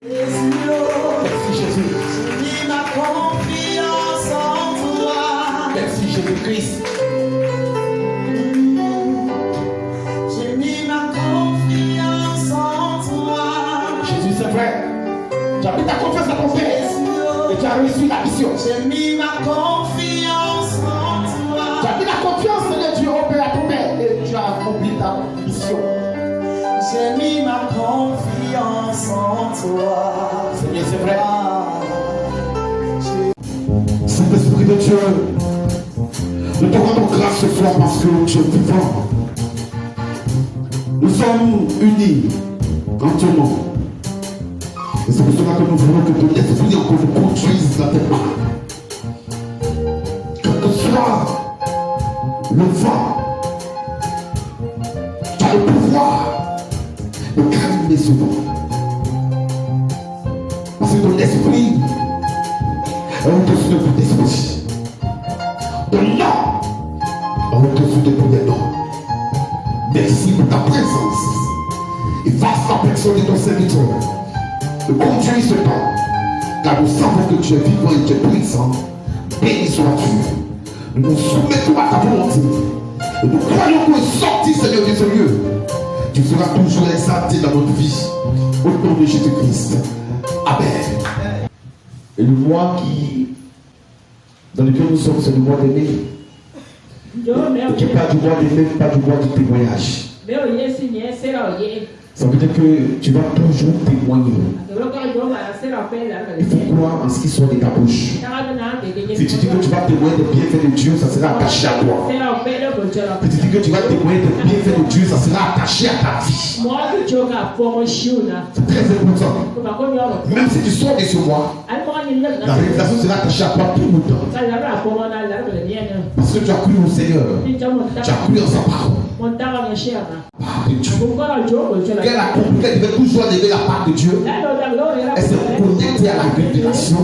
Merci Jésus. J'ai mis ma confiance en toi. Merci Jésus-Christ. J'ai mis ma confiance en toi. Jésus, c'est vrai. Tu as mis ta confiance à ton Père et tu as réussi la mission. J'ai mis ma confiance en toi. Tu as mis la confiance de Dieu au Père à ton Père et tu as accompli ta mission. J'ai mis ma confiance en toi. C'est bien, c'est vrai. Saint-Esprit de Dieu, nous te rendons grâce ce soir parce que tu es vivant. Nous sommes unis en ton nom. Et c'est pour cela que nous voulons que ton esprit encore nous conduise dans tes mains. Quel que soit le vent, tu as le pouvoir de calmer ce vent. Parce que ton esprit est au-dessus de tout esprit. Ton nom est au-dessus de tous les noms. Merci pour ta présence. Et face la personne de ton serviteur. Conduis ce temps, car nous savons que tu es vivant et tu es puissant. Béni sois-tu. Nous nous soumettons à ta volonté. Et nous croyons que sorti, Seigneur de ce lieu, tu seras toujours exalté dans notre vie. Au nom de Jésus-Christ. Amen. Et le mois dans lequel nous sommes, c'est le mois de mai. Et tu parles du mois de mai, pas du mois du témoignage. Ça veut dire que tu vas toujours témoigner. Il faut croire en ce qui sort de ta bouche. Si tu dis que tu vas témoigner des bienfaits de Dieu, ça sera attaché à toi. Si tu dis que tu vas témoigner des bienfaits de Dieu, ça sera attaché à ta vie. C'est très important. Même si tu sors de ce mois, la réalisation sera attachée à toi tout le temps. Parce que tu as cru au Seigneur. Tu as cru en sa parole. Qu'elle a compris qu'elle devait toujours lever la part de Dieu. Elle s'est connectée à la révélation.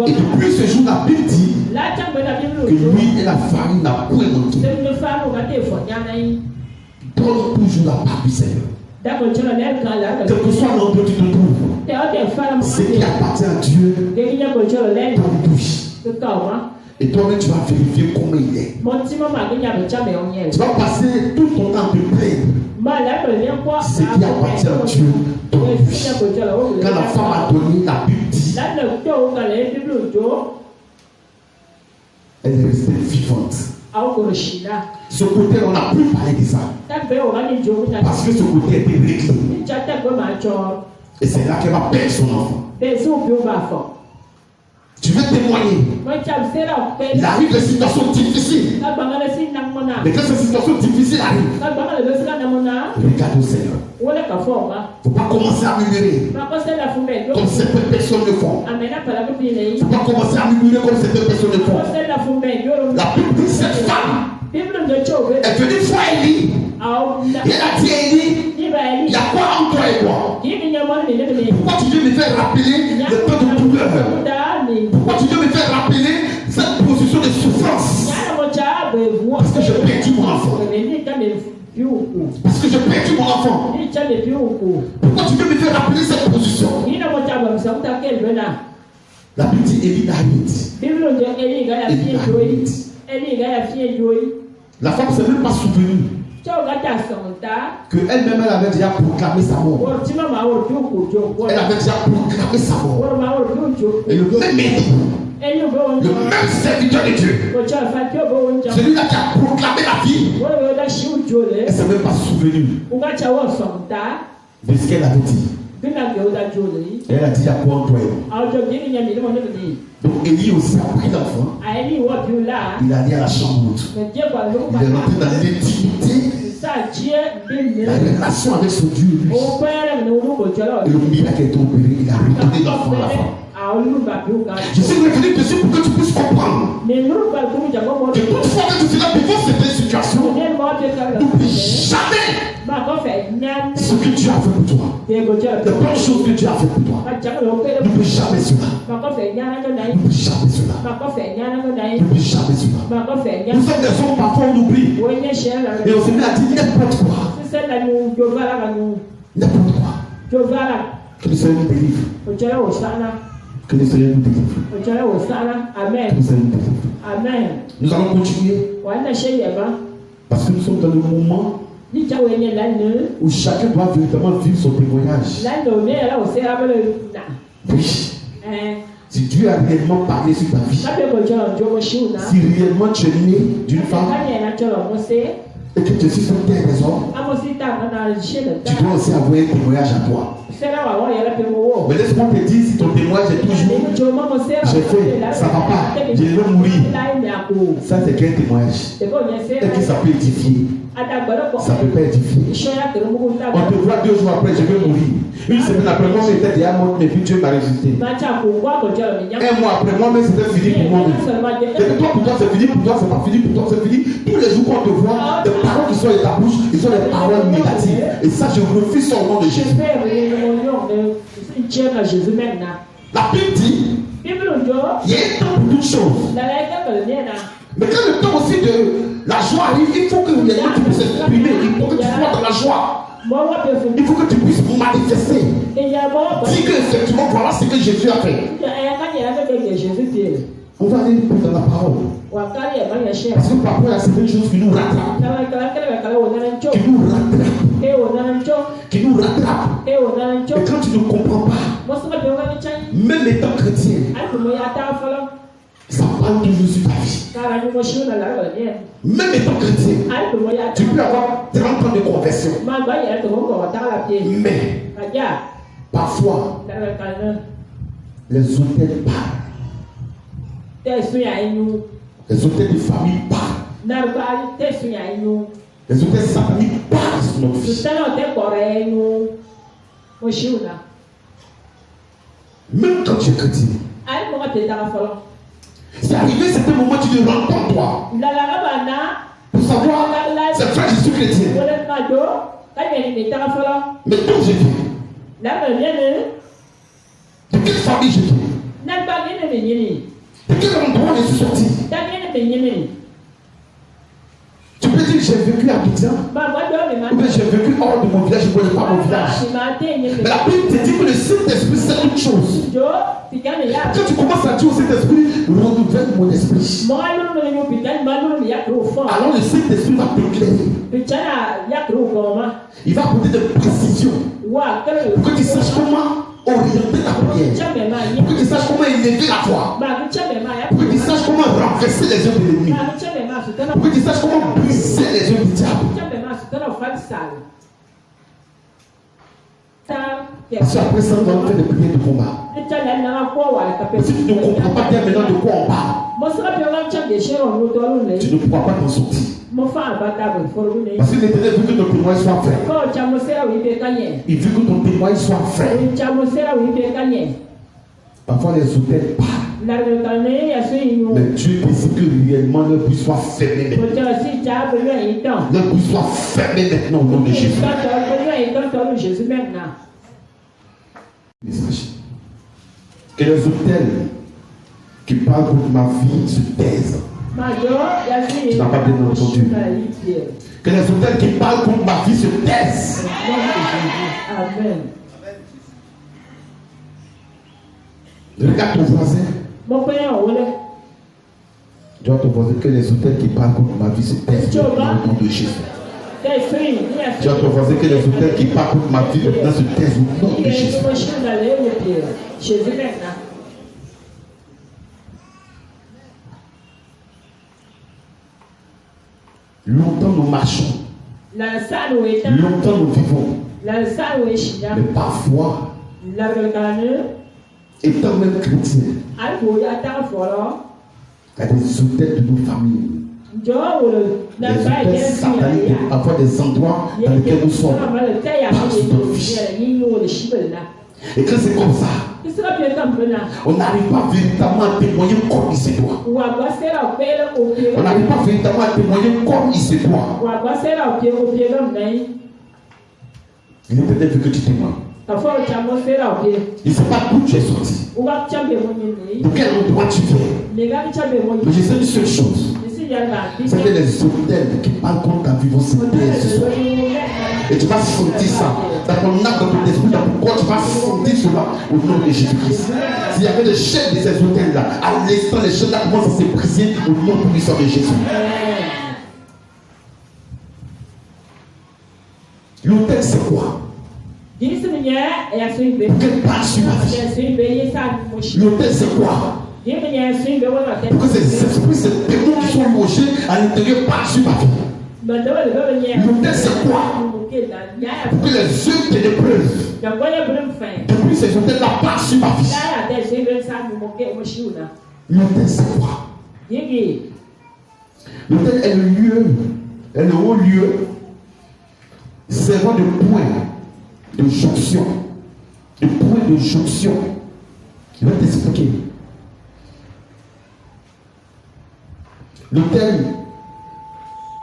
Et depuis ce jour, la Bible dit que lui et la famille n'a point manqué. Donne toujours la part du Seigneur. Quel que soit l'endroit où tu te trouves, ce qui appartient à Dieu, donne-lui. Et toi-même, tu vas vérifier comment il est. Tu vas passer tout ton temps de plaindre. Ce qui appartient à Dieu, donne-lui. Quand la femme a donné, la Bible dit, elle est restée vivante. Ce côté, on n'a plus parlé de ça. Parce que ce côté était réglé. Et c'est là qu'elle va perdre son enfant. Tu veux témoigner. Il arrive des situations difficiles. Mais quand ces situations difficiles arrivent, regarde au Seigneur. Il ne faut pas commencer à murmurer comme certaines personnes le font. Il ne faut pas commencer à murmurer comme certaines personnes le font. La Bible dit cette femme est venue voir Élie. Et elle a dit à Élie, il y a quoi entre toi et moi? Pourquoi tu veux me faire rappeler le temps de douleur? Pourquoi tu veux me faire rappeler cette position de souffrance? Parce que j'ai perdu mon enfant. Parce que j'ai perdu mon enfant. Pourquoi tu veux me faire rappeler cette position? La Bible dit Élie la femme ne s'est même pas souvenue qu'elle-même elle avait déjà proclamé sa mort. Elle avait déjà proclamé sa mort. Et le même Élie, le même serviteur de Dieu, celui-là qui a proclamé la vie, elle ne s'est même pas souvenue de ce qu'elle avait dit. Elle a dit à quoi en toi? Donc Élie aussi a pris l'enfant. Il a allé à la chambre haute. Il est rentré dans l'intimité, la relation avec son Dieu. Et le miracle est opéré. Il a redonné l'enfant à la femme. Je suis revenu dessus pour que tu puisses comprendre que toute fois que tu seras devant cette situation, n'oublie jamais ce que Dieu a fait pour toi. Les bonnes choses que Dieu a fait pour toi. N'oublie jamais cela. N'oublie jamais cela. N'oublie jamais cela. Nous sommes des hommes, parfois on oublie. Et on se met à dire n'importe quoi. N'importe quoi. Que le Seigneur nous délivre. Que le Seigneur nous délivre. Amen. Que le Seigneur nous délivre. Amen. Nous allons continuer. Parce que nous sommes dans le moment où chacun doit véritablement vivre son témoignage. Oui. Si Dieu a réellement parlé sur ta vie, si réellement tu es né d'une femme et que tu suis sur terre des hommes, tu dois aussi avoir un témoignage à toi. Mais laisse-moi te dire, si ton témoignage est toujours j'ai fait, ça ne va pas, je vais mourir. Ça, c'est quel témoignage? Est-ce que ça peut édifier? Ça ne peut pas édifier. On te voit 2 jours après, je vais mourir. Une semaine après, moi, j'étais déjà mort, mais puis Dieu m'a ressuscité. 1 mois après, moi-même, c'était fini pour moi. Et toi, pour toi, c'est fini, pour toi, c'est pas fini, pour toi, c'est fini. Tous les jours qu'on te voit, les paroles qui sont de ta bouche, ils sont des paroles négatives. Et ça, je refuse ça au nom de Jésus. La Bible dit, il y a un temps pour toutes choses. Mais quand le temps aussi de la joie arrive, il faut que les gens puissent s'exprimer. Il faut que tu sois dans la joie. Il faut que tu puisses manifester. Dis que effectivement, voilà ce que Jésus a fait. On va aller plus dans la parole. Parce que parfois, il y a certaines choses qui nous rattrapent. Qui nous rattrapent. Et quand tu ne comprends pas, même étant chrétien, ça parle toujours sur ta vie. Même étant chrétien, tu peux avoir 30 ans de conversion. Mais, parfois, les hôtels parlent. Les hôtels de famille parlent. Les hôtels sataniques parlent sur notre vie. Même quand tu es chrétien, c'est arrivé certains moments tu te rends compte toi. Pour savoir, c'est vrai que je suis chrétien. Mais d'où je viens? De quelle famille je viens? De quel endroit je suis sorti? Tu peux dire que j'ai vécu à Abidjan, ou bien j'ai vécu hors de mon village, je ne connais pas mon village. Mais la Bible te dit que le Saint-Esprit c'est une chose. Quand tu commences à dire au Saint-Esprit, renouvelle mon esprit. Alors le Saint-Esprit va t'éclairer. Il va apporter des précisions pour que tu saches comment orienter ta prière, pour que tu saches comment élever la foi, pour que tu saches comment renverser les œuvres de l'ennemi, pour que tu saches comment briser les œuvres du diable. Parce qu'après ça, on va faire des prières de combat. Mais si tu ne comprends pas bien maintenant de quoi on parle, tu ne pourras pas t'en sortir. Parce que l'Éternel veut que ton témoignage soit vrai. Il veut que ton témoignage soit vrai. Parfois les hôtels parlent. Mais Dieu désire que réellement leur bouche soit fermée maintenant. Leur bouche soit fermée maintenant au nom de Jésus. Que les hôtels qui parlent contre ma vie se taisent. Tu n'as pas bien entendu. Que les hôtels qui parlent contre ma vie se taisent. Amen. Regarde ton voisin. Dis à ton voisin que les hôtels qui parlent contre ma vie se taisent au nom de Jésus. Dis à ton voisin que les hôtels qui parlent contre ma vie maintenant se taisent au nom de Jésus. Longtemps nous marchons. Longtemps nous vivons. Mais parfois, étant même chrétien, il y a des hôtels de nos familles. Des hôtels sataniques, parfois des endroits dans lesquels nous sommes. Et quand c'est comme ça, on n'arrive pas véritablement à témoigner comme il se doit. On n'arrive pas véritablement à témoigner comme il se doit. L'Éternel veut que tu témoignes. Il ne sait pas d'où tu es sorti. De quel endroit tu viens. Mais je sais une seule chose. C'est que les hôtels qui parlent contre ta vie vont se taire ce soir. Et tu vas sentir ça. Dans ton âme, dans ton esprit, dans ton corps, tu vas sentir cela au nom de Jésus-Christ. S'il y avait des chaînes de ces hôtels-là, à l'instant, les chaînes-là commencent à se briser au nom puissant de Jésus. L'hôtel, c'est quoi? Quelle part sur ma vie? L'hôtel, c'est quoi? Pourquoi ces esprits, ces démons qui sont logés à l'intérieur partent sur ma vie? L'hôtel, c'est quoi? Pour que les yeux ténébreuses depuis ces hôtels-là partent sur ma vie. L'hôtel, c'est quoi? L'hôtel est le lieu, est le haut lieu servant de point de jonction. De point de jonction. Je vais t'expliquer. L'autel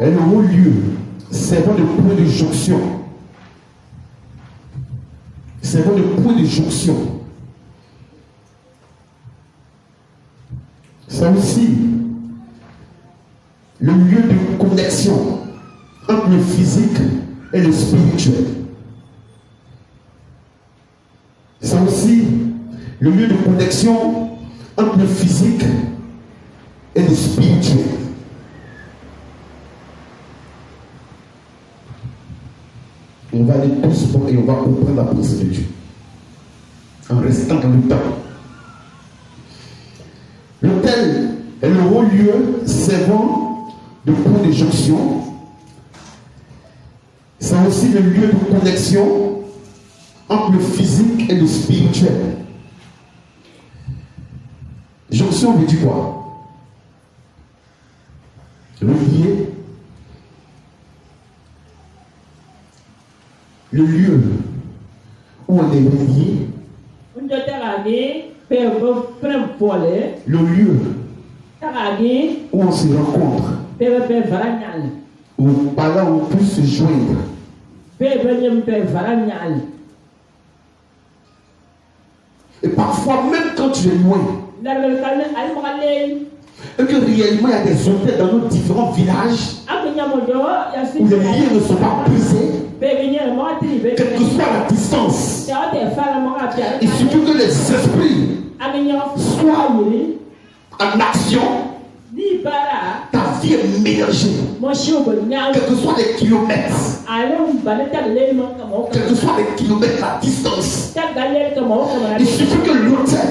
est le haut lieu servant de point de jonction. Servant de point de jonction. C'est aussi le lieu de connexion entre le physique et le spirituel. C'est aussi le lieu de connexion entre le physique et le spirituel. On va aller doucement et on va comprendre la pensée de Dieu en restant dans le temps. L'autel est le haut lieu servant de point de jonction. C'est aussi le lieu de connexion entre le physique et le spirituel. Jonction veut dire quoi? Relier. Le lieu où on est relié. Le lieu où on se rencontre. Où par là on peut se joindre. Et parfois, même quand tu es loin, et que réellement il y a des hôtels dans nos différents villages où les liens ne sont pas brisés, quelle que soit la distance, il suffit que les esprits soient en action, ta vie est mélangée. Quels que soient les kilomètres, quels que soient les kilomètres, la distance, il suffit que l'hôtel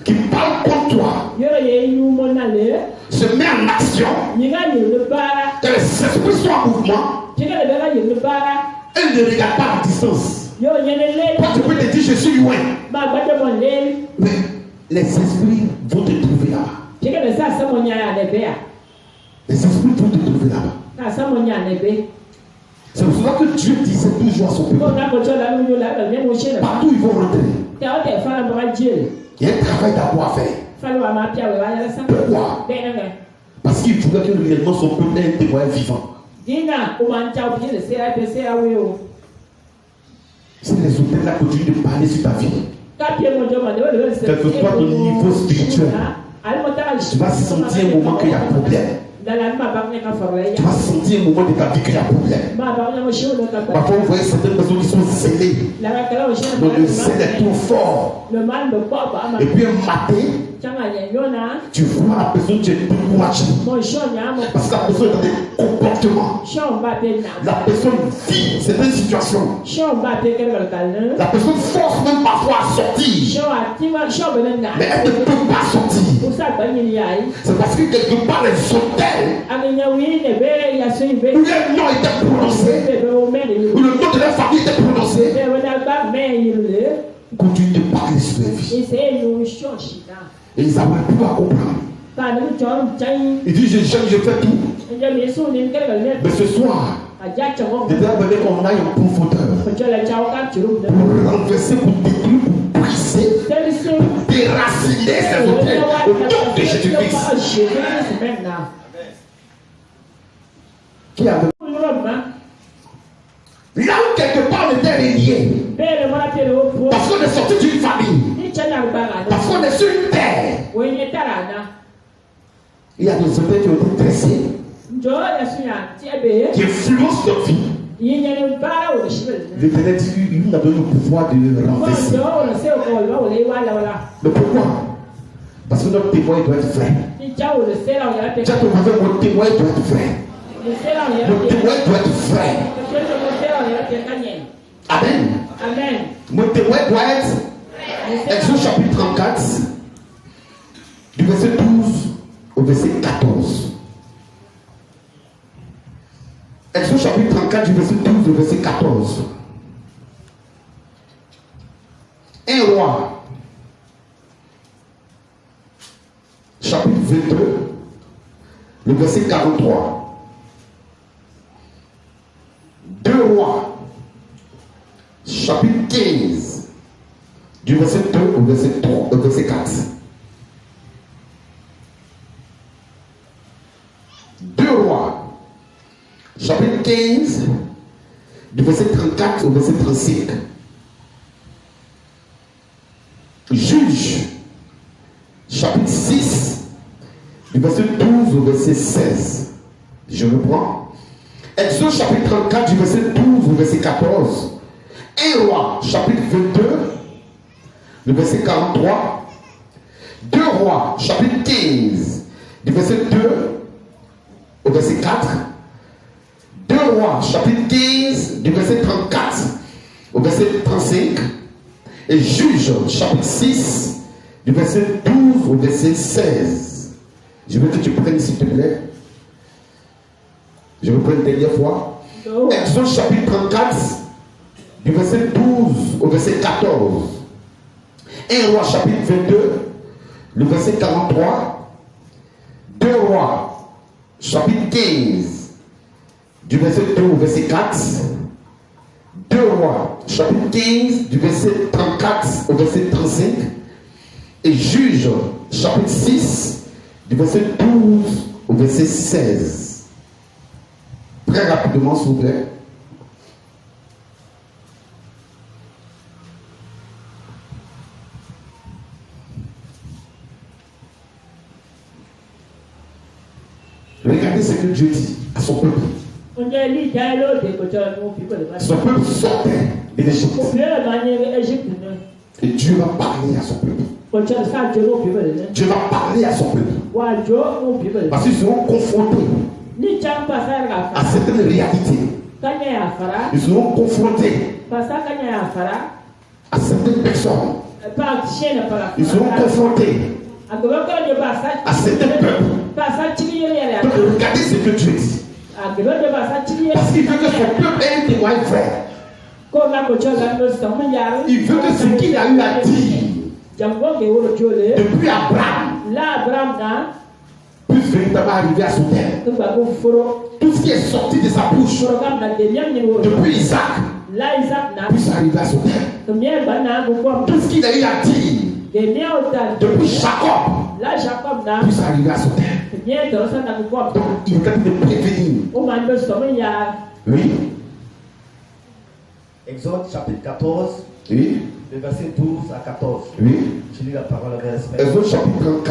qui parle contre toi se met en action, que les esprits soient en mouvement, et ne regarde pas la distance. Quand tu peux te dire je suis loin, mais les esprits vont te trouver là-bas. Les esprits vont te trouver là-bas. C'est pour cela que Dieu disait toujours à son peuple, partout ils vont rentrer. Il y a un travail d'abord à faire. Pourquoi? Parce qu'il voulait que réellement son peuple ait un témoin vivant. Si les hôtels là continuent de parler sur ta vie, quel que soit ton niveau spirituel, tu vas sentir un moment qu'il y a problème. Tu vas sentir un moment de ta vie qu'il y a problème. Parfois, vous voyez certaines personnes qui sont zélées. Donc, le zèle est trop fort. Et puis, un matin, tu vois la personne, tu es découragé. Parce que la personne est dans des comportements. La personne vit certaines situations. La personne force même parfois à sortir. Mais elle ne peut pas sortir. C'est parce que quelque part, les hôtels où les noms étaient prononcés, où le nom de la famille était prononcé, continue de parler sur les vies. Et ils n'avaient plus à comprendre. Il dit j'aime, je fais tout. Mais ce soir, il devait venir qu'on aille en profondeur pour renverser, pour détruire, pour briser, pour déraciner ces hôtels au nom de Jésus-Christ. Qui a là où quelque part on était relié, parce qu'on est sorti d'une famille, parce qu'on est sur une terre, il y a des hôtels qui ont été dressés qui influence notre vie. L'Éternel dit, il nous a donné le pouvoir de le renverser. Mais pourquoi? Parce que notre témoin doit être vrai. Mon témoin doit être vrai. Mon témoin doit être vrai. Amen. Mon témoin doit être Exode chapitre 34, du verset 12 au verset 14. Exode chapitre 34, du verset 12 au verset 14. Un roi, chapitre 22, le verset 43. Deux rois, chapitre 15, du verset 2 au verset 3, au verset 4. Deux rois, chapitre 15, du verset 34 au verset 35. Juge, chapitre 6, du verset 12 au verset 16. Je reprends. Exode chapitre 34, du verset 12 au verset 14. Un roi, chapitre 22, le verset 43. Deux rois, chapitre 15, du verset 2 au verset 4. Deux rois, chapitre 15, du verset 34 au verset 35. Et Juge, chapitre 6, du verset 12 au verset 16. Je veux que tu prennes, s'il te plaît. Je vais prendre une dernière fois. Exode chapitre 34, du verset 12 au verset 14. Un roi, chapitre 22, le verset 43. Deux rois, chapitre 15, du verset 2 au verset 4. Deux rois, chapitre 15, du verset 34 au verset 35. Et Juge, chapitre 6, du verset 12 au verset 16. Très rapidement, s'il vous plaît. Regardez ce que Dieu dit à son peuple. Son peuple sortait de l'Égypte. Et Dieu va parler à son peuple. Dieu va parler à son peuple. Parce qu'ils seront confrontés à certaines réalités. Ils seront confrontés à certaines personnes. Ils seront confrontés à certains peuples. Donc regardez ce que Dieu dit. Parce qu'il veut que son peuple ait un témoin vrai. Il veut que ce qu'il a eu à dire depuis Abraham puisse véritablement arriver à son terme. Tout ce qui est sorti de sa bouche depuis Isaac puisse arriver à son terme. Tout ce qu'il a eu à dire depuis Jacob puisse arriver à son terme. Donc il est en train de prévenir. Oui. Exode chapitre 14. Oui. Le verset 12 à 14. Oui. Je lis la parole avec respect. Exode chapitre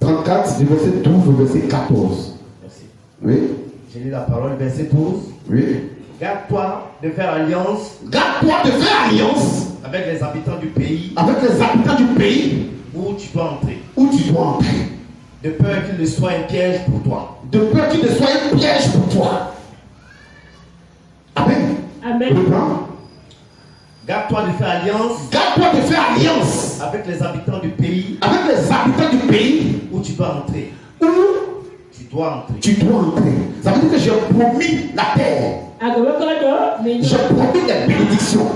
34, du verset 12 au verset 14. Merci. Oui. Je lis la parole, verset 12. Oui. Garde-toi de faire alliance. Garde-toi de faire alliance avec les habitants du pays. Avec les habitants du pays où tu dois entrer. Où tu dois entrer. De peur qu'il ne soit un piège pour toi. De peur qu'il ne soit un piège pour toi. Amen. Amen. Garde-toi de faire alliance. Garde-toi de faire alliance avec les habitants du pays. Avec les habitants du pays où tu dois entrer. Où tu dois entrer. Tu dois entrer. Ça veut dire que j'ai promis la terre. J'ai promis des bénédictions.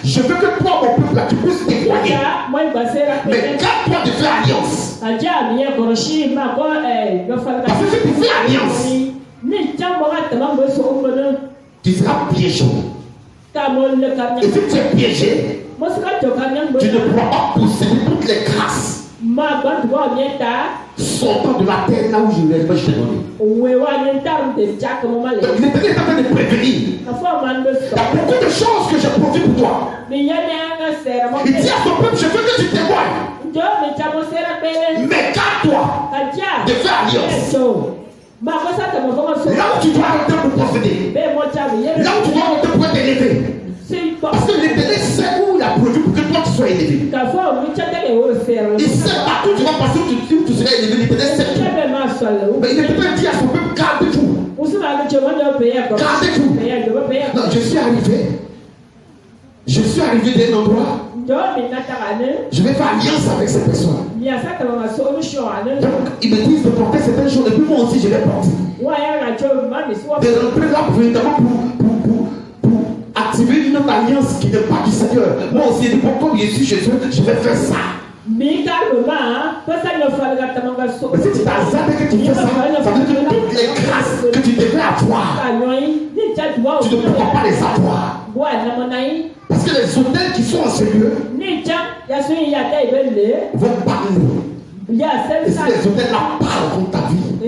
Je veux que toi, mon peuple, là, tu puisses témoigner. Mais garde-toi de faire alliance. Parce que si tu fais alliance, tu seras piégé. Et si tu es piégé, tu ne pourras pas posséder toutes les grâces sortant de la terre là où je t'ai donné. Donc l'Éternel est en train de prévenir. Il y a beaucoup de choses que j'ai produit pour toi. Il dit à son peuple, je veux que tu témoignes. Mais garde-toi de faire alliance Là où tu dois monter pour posséder. Là où tu dois monter pour être élevé. Parce que l'Éternel sait où il a produit pour que toi tu sois élevé. Il sait partout où tu vas passer où tu seras élevé. L'Éternel sait tout. Mais il ne peut pas dire à son peuple gardez tout. Gardez tout. Non, je suis arrivé d'un endroit. Je vais faire alliance avec ces personnes. Donc, ils me disent de porter certaines choses et puis moi aussi je les porte. De rentrer là pour activer une autre alliance qui n'est pas du Seigneur. Moi aussi, comme je suis chez eux, je vais faire ça. Mais si tu t'as zappé que tu fais ça, ça veut dire que toutes les grâces que tu devais avoir, tu ne pourras pas les avoir. Parce que les hôtels qui sont en ce lieu vont parler. Et si les hôtels là parlent contre ta vie, et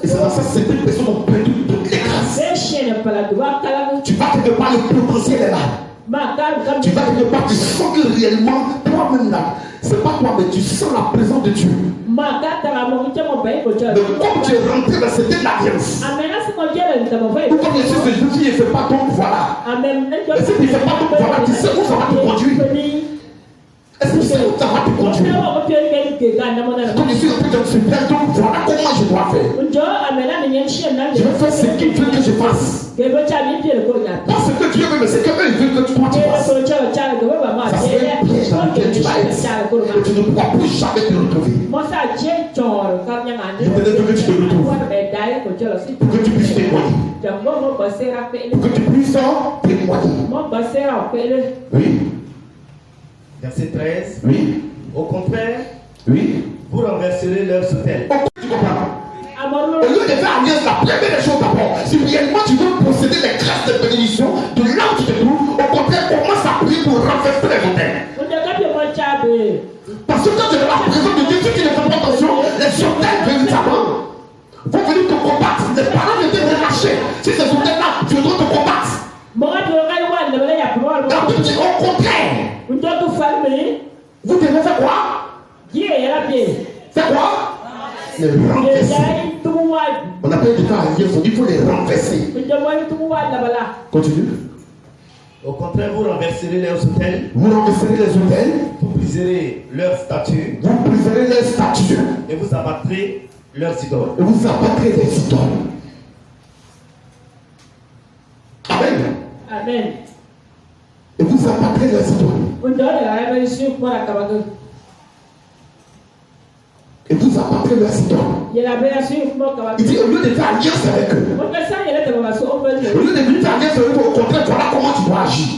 c'est dans ça que certaines personnes ont perdu toutes les grâces. Tu vas quelque part, le potentiel est là. Tu vas quelque part, tu sens que réellement, toi-même là, c'est pas toi, mais tu sens la présence de Dieu. Mais comme tu es rentré dans cette alliance, ou comme je suis ce qui ne fait pas donc voilà. Mais si tu ne fais pas donc voilà, tu sais où ça va te conduire. Est-ce que tu sais où ça va te conduire? Comme je suis en train de se faire, donc voilà comment je dois faire. Je vais faire ce qu'il veut que je fasse. Pas ce que Dieu veut, mais ce qu'eux veulent que toi tu fasses. Ça serait un piège dans lequel tu vas être. Et tu ne pourras plus jamais te retrouver. Je te demande que tu te retrouves. Pour que tu puisses témoigner. Pour que tu puisses témoigner. Oui. Verset 13. Oui. Au contraire, oui. Vous renverserez leurs autels. Tu comprends? Au lieu de faire alliance, la première des choses d'abord, si réellement tu veux posséder les grâces de bénédiction de là où tu te trouves, au contraire, commence à prier pour renverser les hôtels. Parce que quand tu es dans la présence de Dieu, si tu ne fais pas attention, les hôtels véritablement vont venir te combattre. Les parents ne te relâcher. Si ces hôtels-là viendront te combattre. La Bible dit au contraire. Vous devez faire quoi? C'est quoi? Les renverser. On n'a pas eu du temps à dire, il faut les renverser. Continue. Au contraire, vous renverserez leurs autels. Vous renverserez les hôtels. Vous briserez leurs statues. Vous briserez les statues. Et vous abattrez leurs idoles. Et vous abattrez les idoles. Amen. Amen. Et vous abattrez les idoles. Et vous abattrez leurs idoles. Il dit au lieu de faire alliance avec eux, au lieu de venir faire alliance avec eux, au contraire, voilà comment tu dois agir.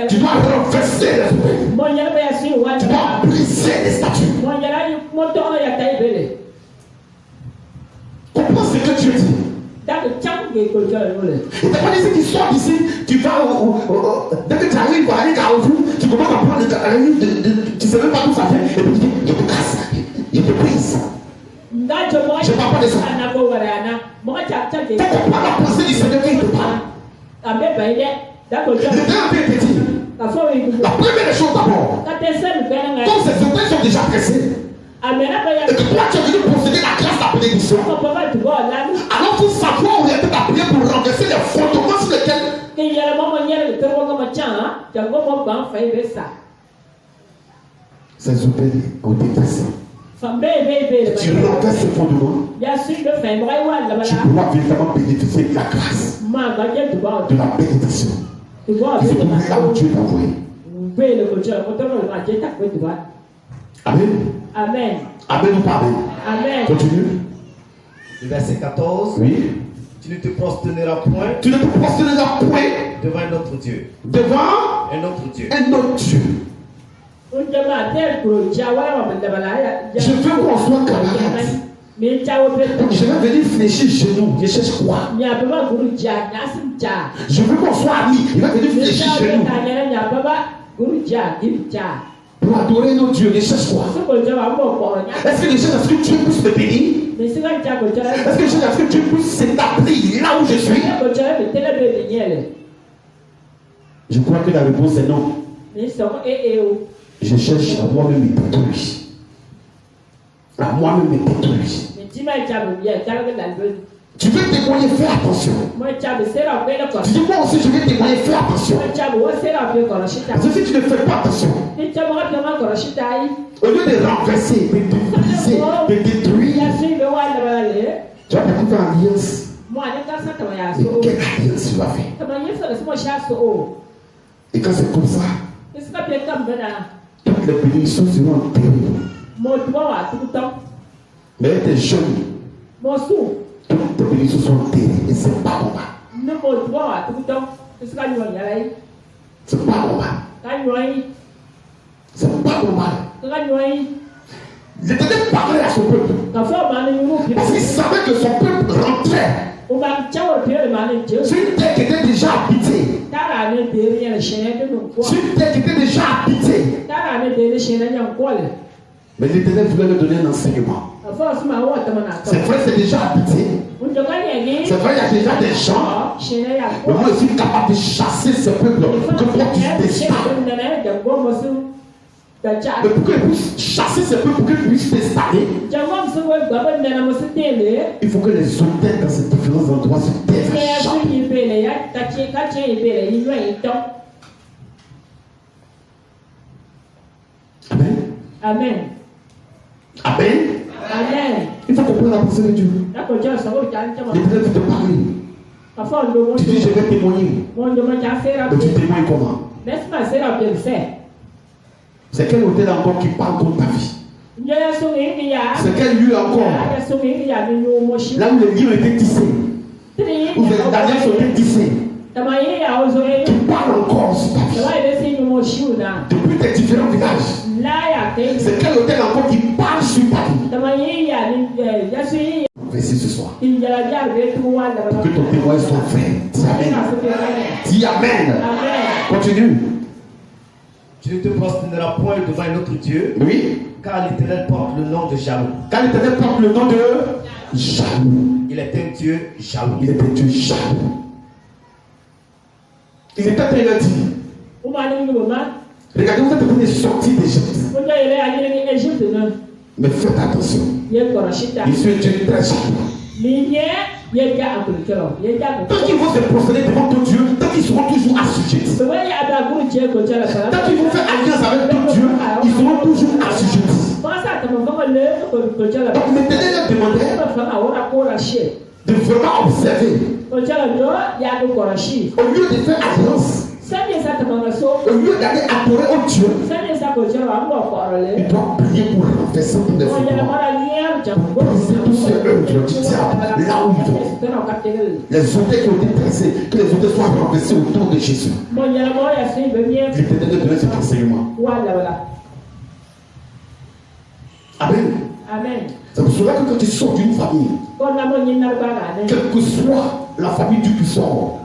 Tu dois renverser les oreilles. Tu dois briser les statues. Comprends ce que Dieu dit. Et t'as pas dit qu'il sort d'ici, tu vas dès que tu arrives à aller Carrefour, tu commences à prendre tu ne sais même pas d'où ça vient, et puis tu dis, il te casse, il te brise. Je ne parle pas de ça. Faut comprendre la pensée du Seigneur qui te parle. Le dernier te dit, la première chose d'abord, comme ces hôtels sont déjà pressés, et que toi tu es venu posséder la grâce de la bénédiction, alors faut savoir orienter ta prière pour renverser les fondements sur lesquels ces hôtels ont été faits. Tu renverses ces fondements, tu pourras véritablement bénéficier de la grâce, de la bénédiction. Et c'est pour là où Dieu t'a envoyé. Amen. Amen. Amen ou pas amen? Amen. Continue. Le verset 14. Oui. Tu ne te prosterneras point. Tu ne te prosterneras point devant un autre Dieu. Devant un autre Dieu. Un autre Dieu. Je veux qu'on soit camarades. Je vais venir fléchir chez nous. Je cherche quoi? Je veux qu'on soit amis. Il va venir fléchir chez nous. Pour adorer nos dieux, je cherche quoi? Est-ce que je cherche à ce que Dieu puisse me bénir? Est-ce que je cherche à ce que Dieu puisse s'établir là où je suis? Je crois que la réponse est non. Je cherche à moi-même me détruire. À moi-même me détruire. Tu veux témoigner, fais attention. Tu dis moi aussi je vais témoigner, fais attention. Parce que si tu ne fais pas attention, au lieu de renverser, de diviser, de détruire, tu vas peut-être faire alliance. Mais quelle alliance tu vas faire? Et quand c'est comme ça, toutes les bénédictions seront terribles. Mais tes jeunes, toutes tes bénédictions sont terribles. Et c'est pas normal. C'est pas normal. C'est pas normal. L'Éternel parlait à son peuple. Parce qu'il savait que son peuple rentrait sur une terre qui était déjà habitée. Sur une terre qui était déjà habitée. Mais l'Éternel voulait leur donner un enseignement. C'est vrai, c'est déjà habité. C'est vrai, il y a déjà des gens. Mais moi, je suis capable de chasser ce peuple pour que moi puisse t'installer. Mais pour que je puisse chasser ce peuple, pour que je puisse t'installer, il faut que les hôtels dans ces différents endroits se déchangent. Amen. Amen. Amen. Amen. Il faut comprendre la pensée de Dieu. L'Éternel veut te parler. Tu dis je vais témoigner. Mais tu témoignes comment? C'est quel hôtel encore qui parle contre ta vie? C'est quel lieu encore? Là où les lieux étaient tissés, où les alliances ont été tissées, qui parle encore sur ta vie. Depuis tes différents villages, c'est quel hôtel encore qui parle sur ta vie? Verset ce soir. Pour que ton témoignage soit vrai. Dis Amen. Dis Amen. Continue. Tu ne te prosterneras point devant un autre Dieu. Oui. Car l'Éternel porte le nom de jaloux. Car l'Éternel porte le nom de jaloux. Il est un Dieu jaloux. Il est un Dieu jaloux. Il est en train de dire. Regardez, vous êtes en train de sortir d'Égypte. Mais faites attention. Il suis un Dieu très jaloux. Tant qu'ils vont se prosterner devant ton Dieu, tant qu'ils seront toujours assujettis. Tant qu'ils vont faire alliance avec ton Dieu, ils seront toujours assujettis. Donc l'Éternel leur demandait de vraiment observer. Au lieu de faire alliance, au lieu d'aller adorer au Dieu, il doit prier pour renverser tous les fondements. Pour briser tous ces œuvres du diable là où ils vont. Les hôtels qui ont été dressés, que les hôtels soient renversés autour de Jésus. L'Éternel de donner cet enseignement. Amen. Amen. C'est pour cela que quand tu sors d'une famille, quelle que soit la famille d'où tu sors,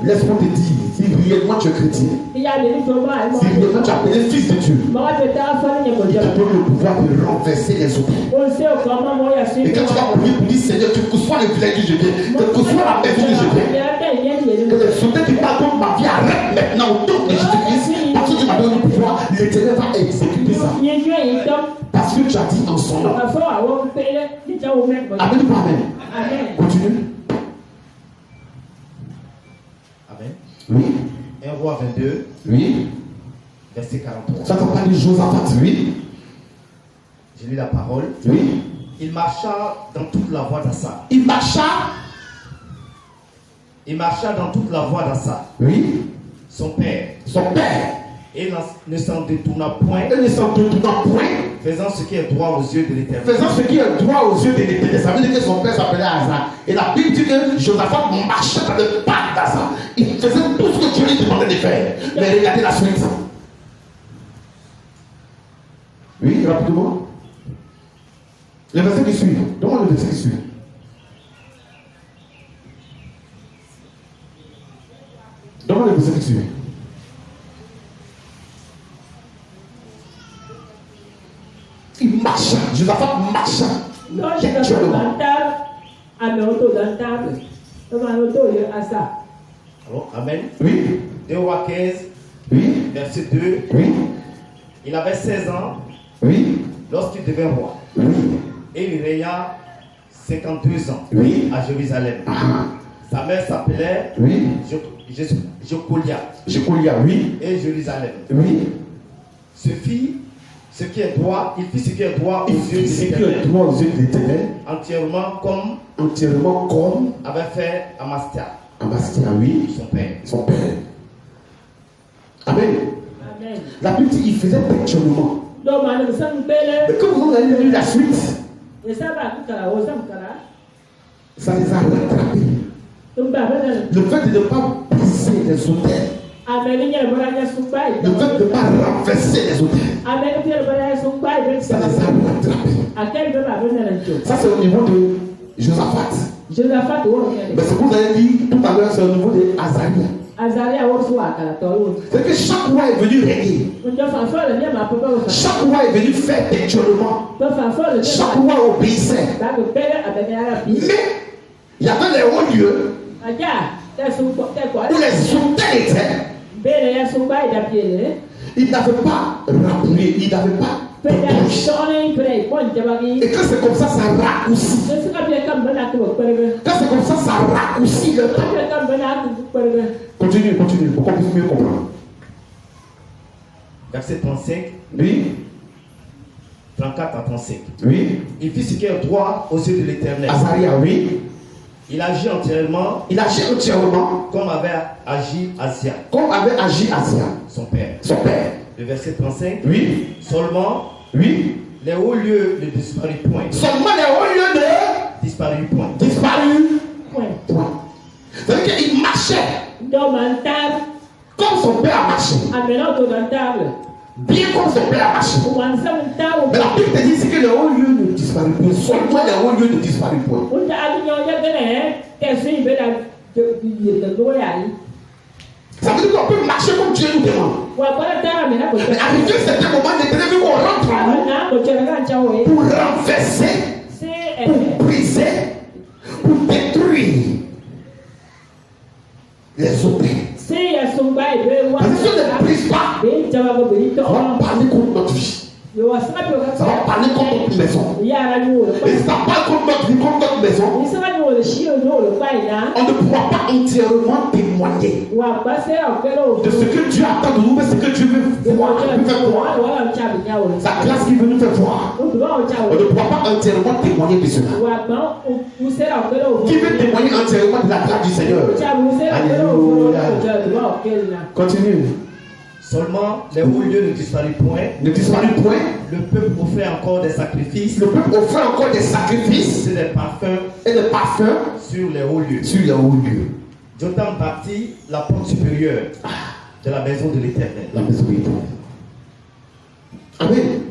laisse-moi te dire, si réellement tu es chrétien, si réellement tu es appelé fils de Dieu, il te donne le pouvoir de renverser les autres. Et quand tu vas prier pour dire Seigneur, quel que soit le village que je viens, quelle que soit la maison que je viens, que les soldats qui pardonnent ma vie arrête maintenant au nom de Jésus-Christ, parce que tu m'as donné le pouvoir, l'Éternel va exécuter ça. Parce que tu as dit en son nom. Amen ou pas amen? Continue. Amen. Oui. 1 Roi 22. Oui. Verset 43. Ça t'a parlé de Josaphat, oui. Je lis la parole. Oui. Il marcha dans toute la voie d'Assa. Il marcha dans toute la voie d'Assa. Oui. Son père. Et ne s'en détourna point. Faisant ce qui est droit aux yeux de l'Éternel. Ça veut dire que son père s'appelait Asa. Et la Bible dit que Josaphat marchait dans le pas d'Asa. Il faisait tout ce que Dieu lui demandait de faire. Mais regardez la suite. Oui, rapidement. Le verset qui suit. Donne-moi le verset qui suit. Donne-moi le verset qui suit. Il marcha. Josaphat marcha. Alors, amen. Oui. 2 Rois 15. Oui. Verset 2. Oui. Il avait 16 ans. Oui. Lorsqu'il devint roi. Oui. Et il régna 52 ans. Oui. À Jérusalem. Ah. Sa mère s'appelait Oui. Jocolia. Jocolia, oui. Et Jérusalem. Oui. Ce fit ce qui est droit, il fit ce qui est droit aux yeux de l'Éternel. Entièrement comme avait fait Amastia. Amastia, oui. Son père. Son père. Amen. Amen. La Bible dit qu'il faisait pétionnement. Mais quand vous allez lire la suite, ça les a rattrapés. Le fait de ne pas briser les autels. Le fait de ne pas renverser les autels. Ça les a rattrapés. Ça c'est au niveau de Josaphat. Mais ce que vous avez dit tout à l'heure, c'est au niveau de Azaria. C'est que chaque roi est venu régner. Chaque roi est venu faire pétionnement. Chaque roi obéissait. Mais il y avait les hauts lieux où les autels étaient. Ils n'avaient pas rappelé, ils n'avaient pas. Et quand c'est comme ça, ça raccourcit. Quand c'est comme ça, ça raccourcit le temps. Continue, pour qu'on puisse mieux comprendre. Verset 35. Oui. 34 à 35. Oui. Il fit ce qui est droit aux yeux de l'Éternel. Azaria, oui. Il agit entièrement. Comme avait agi Asia. Son père. Le verset 35. Oui. Seulement. Oui. Les hauts lieux ne disparurent point. Seulement les hauts lieux ne disparurent point. Point. C'est-à-dire qu'il marchait. Comme son père a marché. Bien comme son père a marché. Mais la Bible te dit que les hauts lieux ne disparurent point. Seulement les hauts lieux ne disparurent point. Ça veut dire qu'on peut marcher comme Dieu nous demande. Mais arrivé à certains moments, l'Éternel veut qu'on rentre en nous pour renverser, pour briser, pour détruire les autels. Parce que si on ne brise pas, ça va parler contre notre vie. Ça va parler contre notre maison. Et ça parle contre notre vie, contre notre maison. On ne pourra pas entièrement témoigner de ce que Dieu attend de nous, mais ce que Dieu veut voir, nous faire voir. Sa grâce qui veut nous faire voir. On ne pourra pas entièrement témoigner de cela. Qui veut témoigner entièrement de la grâce du Seigneur? Alléluia. Continue. Seulement les hauts lieux ne disparurent point. Le peuple offrait encore des sacrifices. Et des parfums. Sur les hauts lieux. Jotham bâtit la porte supérieure de la maison de l'Éternel. Amen.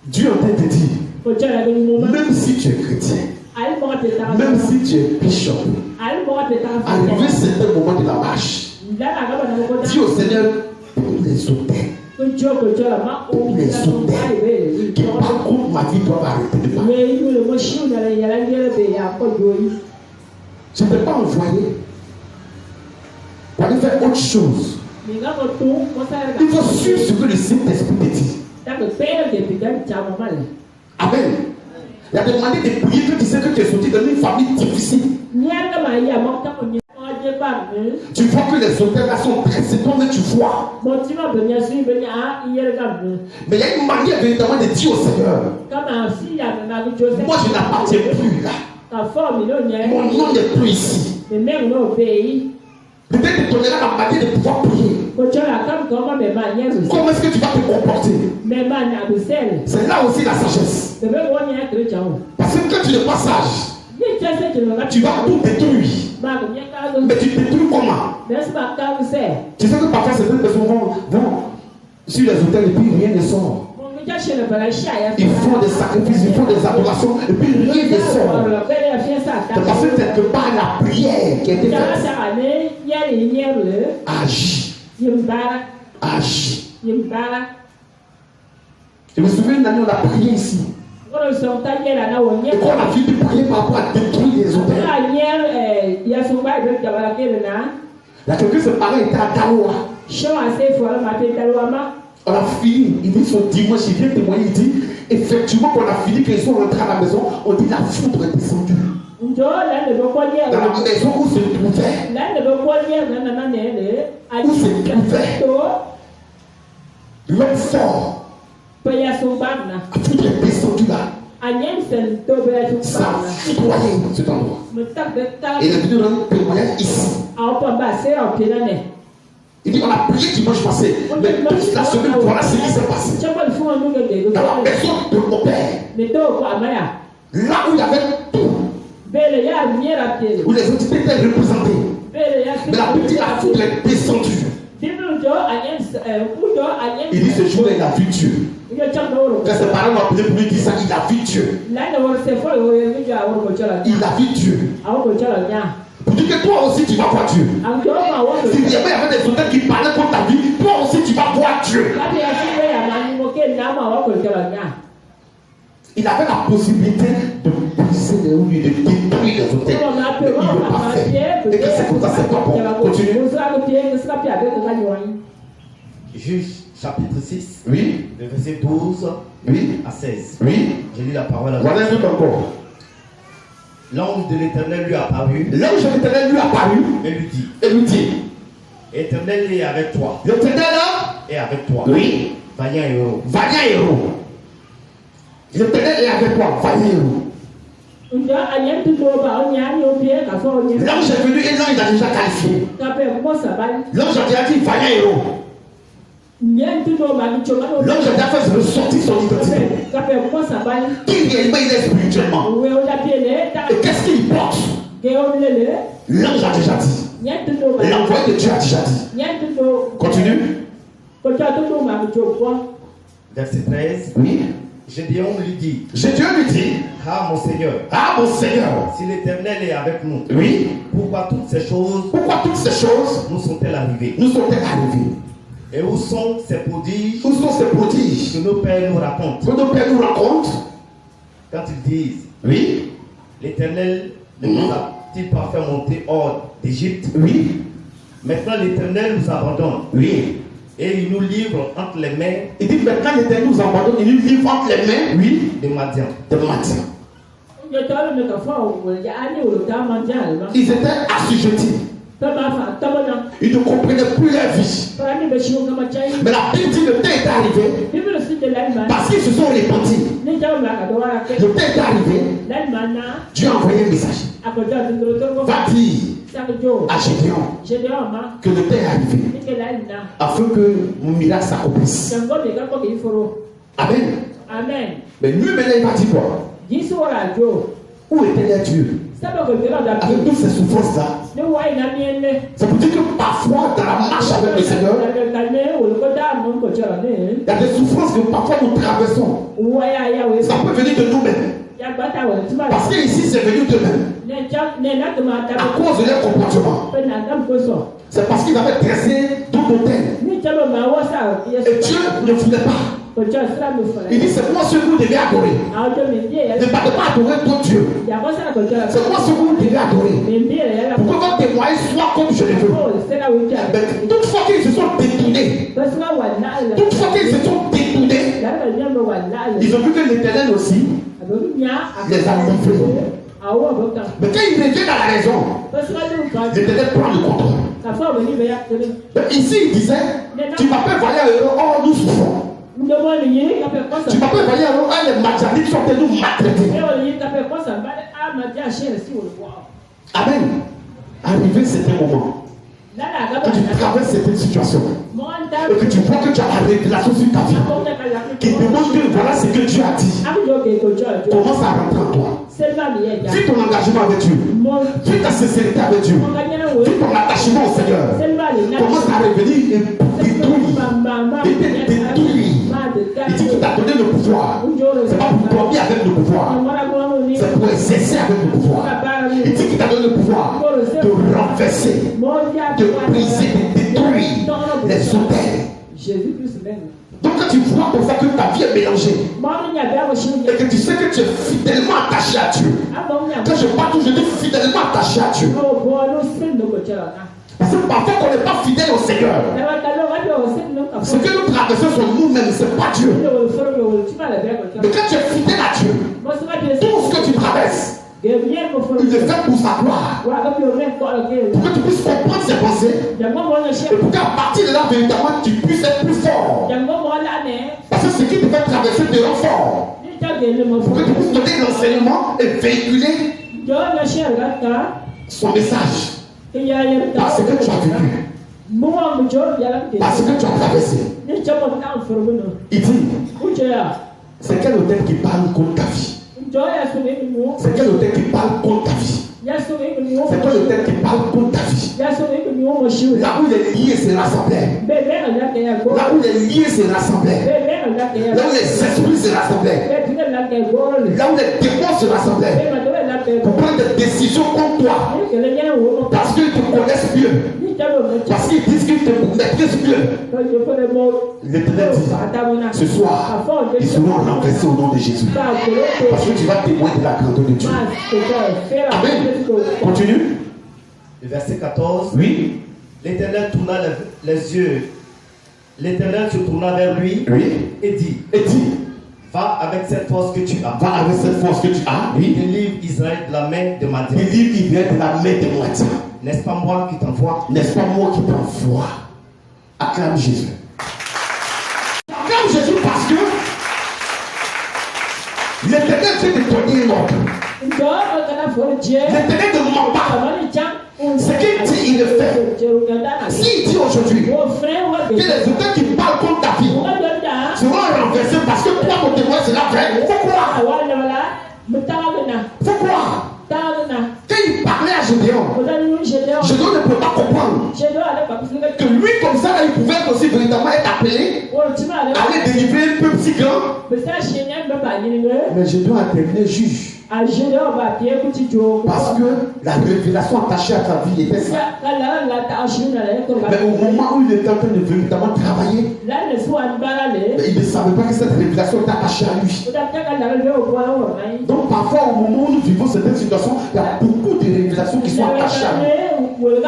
Dieu en train de dire, même si tu es chrétien, même si tu es bishop, arrivé certains moments de la marche, dis au Seigneur, pour les autels, qui parcourent ma vie doivent arrêter de parler. Je ne t'ai pas envoyé pour aller faire autre chose. Il faut suivre ce que le Saint-Esprit te dit. Amen. Il a demandé de prier que tu sais que tu es sorti de une famille difficile. Tu vois que les autels là sont dressés, toi-même tu vois. Mais il y a une manière véritablement de dire au Seigneur, moi je n'appartiens plus là. Mon nom n'est plus ici. Peut-être que tu donneras la manière de pouvoir prier. Comment est-ce que tu vas te comporter? C'est là aussi la sagesse. Parce que quand tu n'es pas sage, tu vas tout détruire. Mais tu détruis comment? Tu sais que parfois certaines personnes vont sur les hôtels et puis rien ne sort. Ils font des sacrifices, ils font des adorations et puis rien ne sort. C'est parce que quelque part la prière qui a été faite agit. Je me souviens d'une année on a prié ici. Et qu'on a fini de prier par rapport à détruire les hôtels. Il y a quelqu'un, ses parents étaient à Daloa. On a fini, il dit son dimanche, il vient témoigner, il dit, effectivement, quand on a fini, qu'ils sont rentrés à la maison, on dit la foudre est descendue. Dans la maison où se trouvait, l'homme fort, la foudre est descendue là. Ça a foudroyé cet endroit. Et il est venu rendre témoignage ici. Il dit on a prié dimanche passé, mais toute la semaine, voilà ce qui s'est passé. Dans la maison de mon père, là où il y avait tout, où les entités étaient représentées, mais la petite la foudre est descendue. Il dit ce jour-là, il a vu Dieu. Quand ses parents l'ont appelé pour lui dire ça, il a vu Dieu. Il a vu Dieu. Pour dire que toi aussi tu vas voir Dieu. Si il y avait des hôtels qui parlaient pour ta vie, toi aussi tu vas voir Dieu. Il avait la possibilité de briser les roues, de détruire les hôtels. Mais il ne l'a pas fait. Et que c'est comme ça, c'est pas bon. Continue. Juge chapitre 6, oui. Le verset 12 oui. à 16. Oui. J'ai lu la parole à voilà tout encore. L'ange de l'Éternel lui apparut. L'ange de l'Éternel lui apparut. Et lui dit. Et lui dit. L'Éternel est avec toi. L'Éternel est avec toi. Oui. Vaillant héros. Vaillant héros. L'Éternel est avec toi. Vaillant héros. L'ange est venu et l'ange a déjà qualifié. L'ange a déjà dit vaillant héros. L'ange a déjà fait ressortir son identité. Qui réellement il est spirituellement. Et qu'est-ce qu'il porte? L'ange a déjà dit. L'envoyé de Dieu a déjà dit. Continue. Verset 13. Oui. Gédéon lui dit. Gédéon lui dit. Ah mon Seigneur. Ah mon Seigneur. Si l'Éternel est avec nous. Oui. Pourquoi toutes ces choses. Pourquoi toutes ces choses. Nous sont-elles arrivées. Nous sont-elles arrivées. Et où sont ces prodiges. Où sont ces prodiges. Que nos pères nous racontent. Que nos pères nous racontent. Quand ils disent. Oui. L'Éternel ne nous a-t-il pas fait monter hors d'Égypte. Oui. Maintenant l'Éternel nous abandonne. Oui. Et il nous livre entre les mains. Il dit maintenant l'Éternel nous abandonne, il nous livre entre les mains, oui, de Madian. De Madian. Ils étaient assujettis. Ils ne comprenaient plus leur vie. Mais la Bible dit le temps est arrivé. Parce qu'ils se sont repentis. Le temps est arrivé. Dieu a envoyé un message. Va dire à Gédéon que le temps est arrivé afin que mon miracle s'accomplisse. Amen. Amen. Mais lui maintenant il va dire quoi? Où était Dieu? Avec toutes ces souffrances là. C'est pour dire que parfois dans la marche avec le Seigneur, il y a des souffrances que parfois nous traversons. Ça peut venir de nous-mêmes. Parce que ici c'est venu d'eux-mêmes. À cause de leur comportement. C'est parce qu'ils avaient dressé d'autres hôtels. Et Dieu ne voulait pas. Il dit c'est moi ce que vous devez adorer. Ne pas adorer d'autres dieux. C'est moi ce que vous devez adorer. Pour que votre témoignage soit comme je le veux. Mais toutefois qu'ils se sont détournés. Toutefois qu'ils se sont détournés. Ils ont vu que l'Éternel aussi les a livrés. Mais quand ils reviennent à la raison, l'Éternel prend le contrôle. Ici il disait, tu m'appelles vaillant héros, or nous souffrons. Tu m'appelles vaillant héros, or les Madianites sont venus nous maltraiter. Amen. Arrivé c'était un moment. Quand tu traverses cette situation et que tu vois que tu as la révélation sur ta vie qui démontre que voilà ce que Dieu a dit, commence à rentrer en toi. Vis ton engagement avec Dieu, vis ta sincérité avec Dieu, vis ton attachement au Seigneur. Commence à revenir et détruire. Il dit qu'il t'a donné le pouvoir. C'est pas pour dormir avec le pouvoir, c'est pour exercer avec le pouvoir. Il dit qu'il t'a donné le pouvoir de renverser, de briser, de détruire les hôtels. Donc quand tu vois comme ça que ta vie est mélangée et que tu sais que tu es fidèlement attaché à Dieu, quand je parle, je dis fidèlement attaché à Dieu. Parce que parfois qu'on n'est pas fidèle au Seigneur. Ce que nous traversons sur nous-mêmes, ce n'est pas Dieu. Mais quand tu es fidèle à Dieu, tout ce que tu traverses, il est fait pour sa gloire. Pour que tu puisses comprendre ses pensées. Et pour qu'à partir de là, véritablement, tu puisses être plus fort. Parce que ce qui te fait traverser te rend fort. Pour que tu puisses donner l'enseignement et véhiculer son message. Parce que tu as vécu. Parce que tu as traversé. Il dit, c'est quel hôtel qui parle contre ta vie? C'est quel hôtel qui parle contre ta vie? C'est quel hôtel qui parle contre ta vie? Là où les liés se rassemblaient. Là où les liés se rassemblaient. Là où les esprits se rassemblaient. Là où les démons se rassemblaient. Pour prendre des décisions contre toi. Parce qu'ils te connaissent mieux. Parce qu'ils disent qu'ils te maîtrisent mieux. L'Éternel dit, ce soir, ils seront renversés au nom de Jésus. Parce que tu vas témoigner de la grandeur de Dieu. Amen. Continue. Verset 14. Oui. L'Éternel tourna les yeux. L'Éternel se tourna vers lui, oui, et dit, va avec cette force que tu as. Va avec cette force que tu as. Oui. Délivre Israël de la main de Madian. Délivre Israël de la main de Madian. N'est-ce pas moi qui t'envoie? N'est-ce pas moi qui t'envoie? Acclame Jésus. Acclame Jésus parce que l'Éternel vient de donner un ordre. L'Éternel ne ment pas. Ce qu'il dit, il le fait. S'il dit aujourd'hui que les auteurs qui parlent contre ta vie seront renversés parce que toi, mon témoin, c'est la vraie. Il faut croire. Il faut croire. Quand il parlait à Gédéon, Gédéon ne peut pas comprendre que lui, comme ça, là, il pouvait aussi véritablement être appelé à aller délivrer un peuple si grand. Mais Gédéon a terminé juge. Parce que la révélation attachée à ta vie était ça. Mais au moment où il était en train de véritablement travailler, mais il ne savait pas que cette révélation était attachée à lui. Donc parfois au moment où nous vivons certaines situations, il y a beaucoup de révélations qui sont attachées à nous. Mais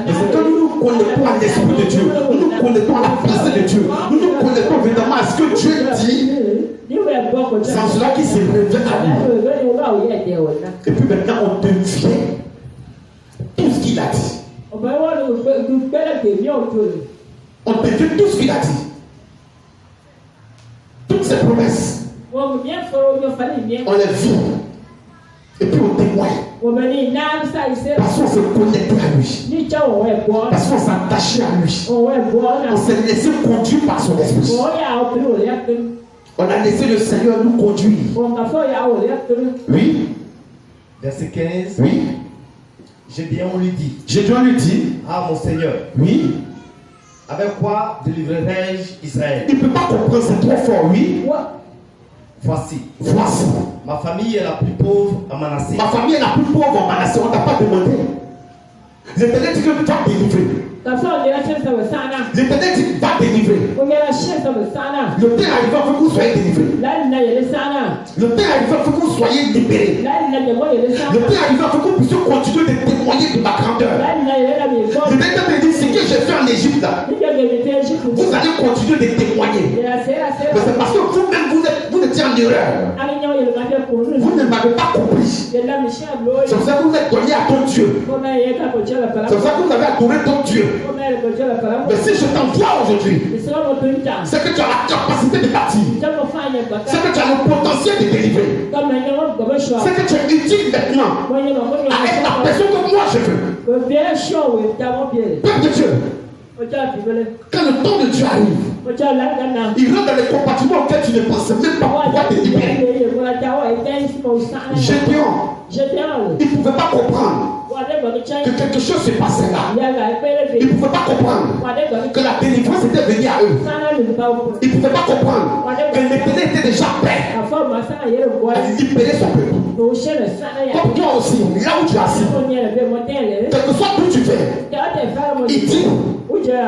c'est que nous nous connectons à l'Esprit de Dieu, nous nous connectons à la présence de Dieu, nous nous connectons évidemment à ce que Dieu dit. C'est en cela qu'il se révèle à nous. Et puis maintenant on devient tout ce qu'il a dit. On devient tout ce qu'il a dit. Toutes ses promesses, on les vit. Et puis on témoigne. Parce qu'on s'est connecté à lui. Parce qu'on s'est attaché à lui. On s'est laissé conduire par son esprit. On a laissé le Seigneur nous conduire. Oui. Verset 15. Oui. Gédéon lui dit. Gédéon lui dit. Ah mon Seigneur. Oui. Avec quoi délivrerai-je Israël? Il ne peut pas comprendre, c'est trop fort, oui. Voici. Ma famille est la plus pauvre à Manassé. Ma famille est la plus pauvre à Manassé. On ne t'a pas demandé. L'Éternel dit que tu vas délivrer. L'Éternel dit va délivrer. Le temps arrive, il faut que vous soyez délivrés. Le temps arrive, il faut que vous soyez libérés. Le temps arrive, il faut que vous puissiez continuer de témoigner de ma grandeur. L'Éternel dit ce que j'ai fait en Égypte là, vous allez continuer de témoigner. Mais c'est parce que vous-même vous étiez en erreur. Vous ne m'avez pas compris. C'est pour ça que vous êtes donné à ton Dieu. C'est pour ça que vous avez adoré ton Dieu. Mais si je t'envoie aujourd'hui, c'est que tu as la capacité de bâtir. C'est que tu as le potentiel de délivrer. C'est que tu es utile maintenant à être la personne que moi je veux. Peuple de Dieu. Quand le temps de Dieu arrive, il rentre dans les compartiments auxquels tu ne pensais même pas pouvoir te libérer. Gédéon, il ne pouvait pas comprendre que quelque chose se passait là. Il ne pouvait pas comprendre que la délivrance était venue à eux. Il ne pouvait pas comprendre que l'Éternel était déjà prêt à libérer son peuple. Comme toi aussi, là où tu es assis, quel que soit où tu fais, il dit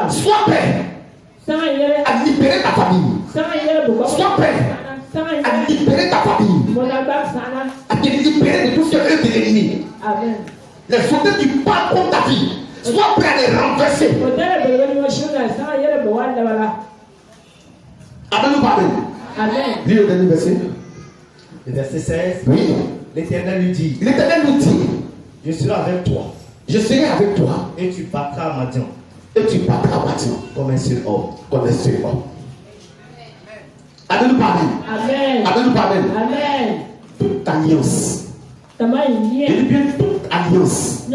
sois prêt à libérer ta famille. Sois prêt à libérer ta famille. À te libérer de tout ce que eux de l'ennemi. Les soldats qui parlent contre ta vie, Sois prêt à les renverser. Amen ou pas amen? Amen. Lis le dernier verset. Le verset 16. Oui. L'Éternel lui dit. L'Éternel nous dit. Je serai avec toi. Je serai avec toi. Et tu battras Madian. Et tu battras Madian. Comme un seul homme. Comme un seul homme. Amen ou pas amen? Amen. Amen ou pas amen? Amen. Toute alliance. Je dis bien toute alliance.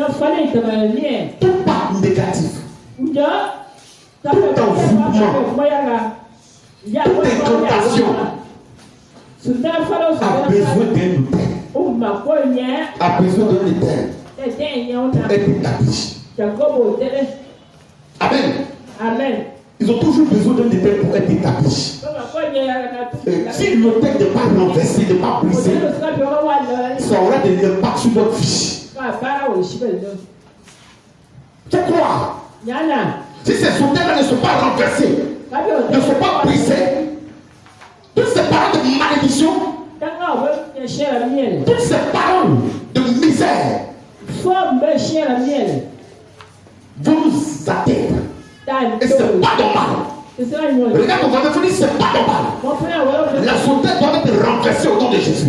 Tout pacte négatif. Tout envoûtement. Toute incantation a besoin d'un autel. A besoin d'un autel pour être établi. Amen. Amen. Ils ont toujours besoin d'un autel pour être établi. Si l'autel n'est pas renversé, n'est pas brisé, ça aura des impacts sur notre vie. Tu crois? Si ces autels-là ne sont pas renversés, ne sont pas brisés, toutes ces paroles de malédiction, toutes ces paroles de misère vont nous atteindre. Et c'est pas normal. Regarde ton voisin, il dit c'est pas normal. La autel doit être renversée au nom de Jésus.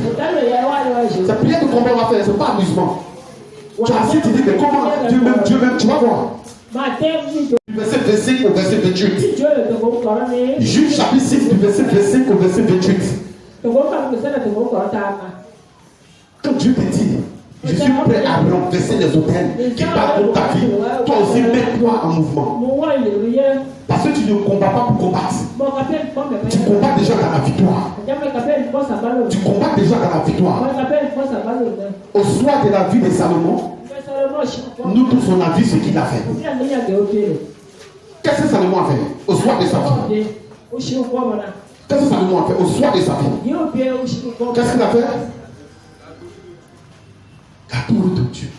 Cette prière de combat on va faire, c'est pas amusement. Tu as assez dit, mais comment Dieu même, tu vas voir. Verset 25 au verset 28. Juge chapitre 6 du verset 25 au verset 28. Quand Dieu te dit, je suis prêt à renverser les autels qui parlent de ta vie, toi aussi mets-toi en mouvement. Parce que tu ne combats pas pour combattre. Tu combats déjà dans la victoire. Tu combats déjà dans la victoire. Au soir de la vie de Salomon, nous tous on a vu ce qu'il a fait. Qu'est-ce que Salomon a fait au soir de sa vie? Qu'est-ce que Salomon a fait au soir de sa vie? Qu'est-ce qu'il a fait? La tour de Dieu.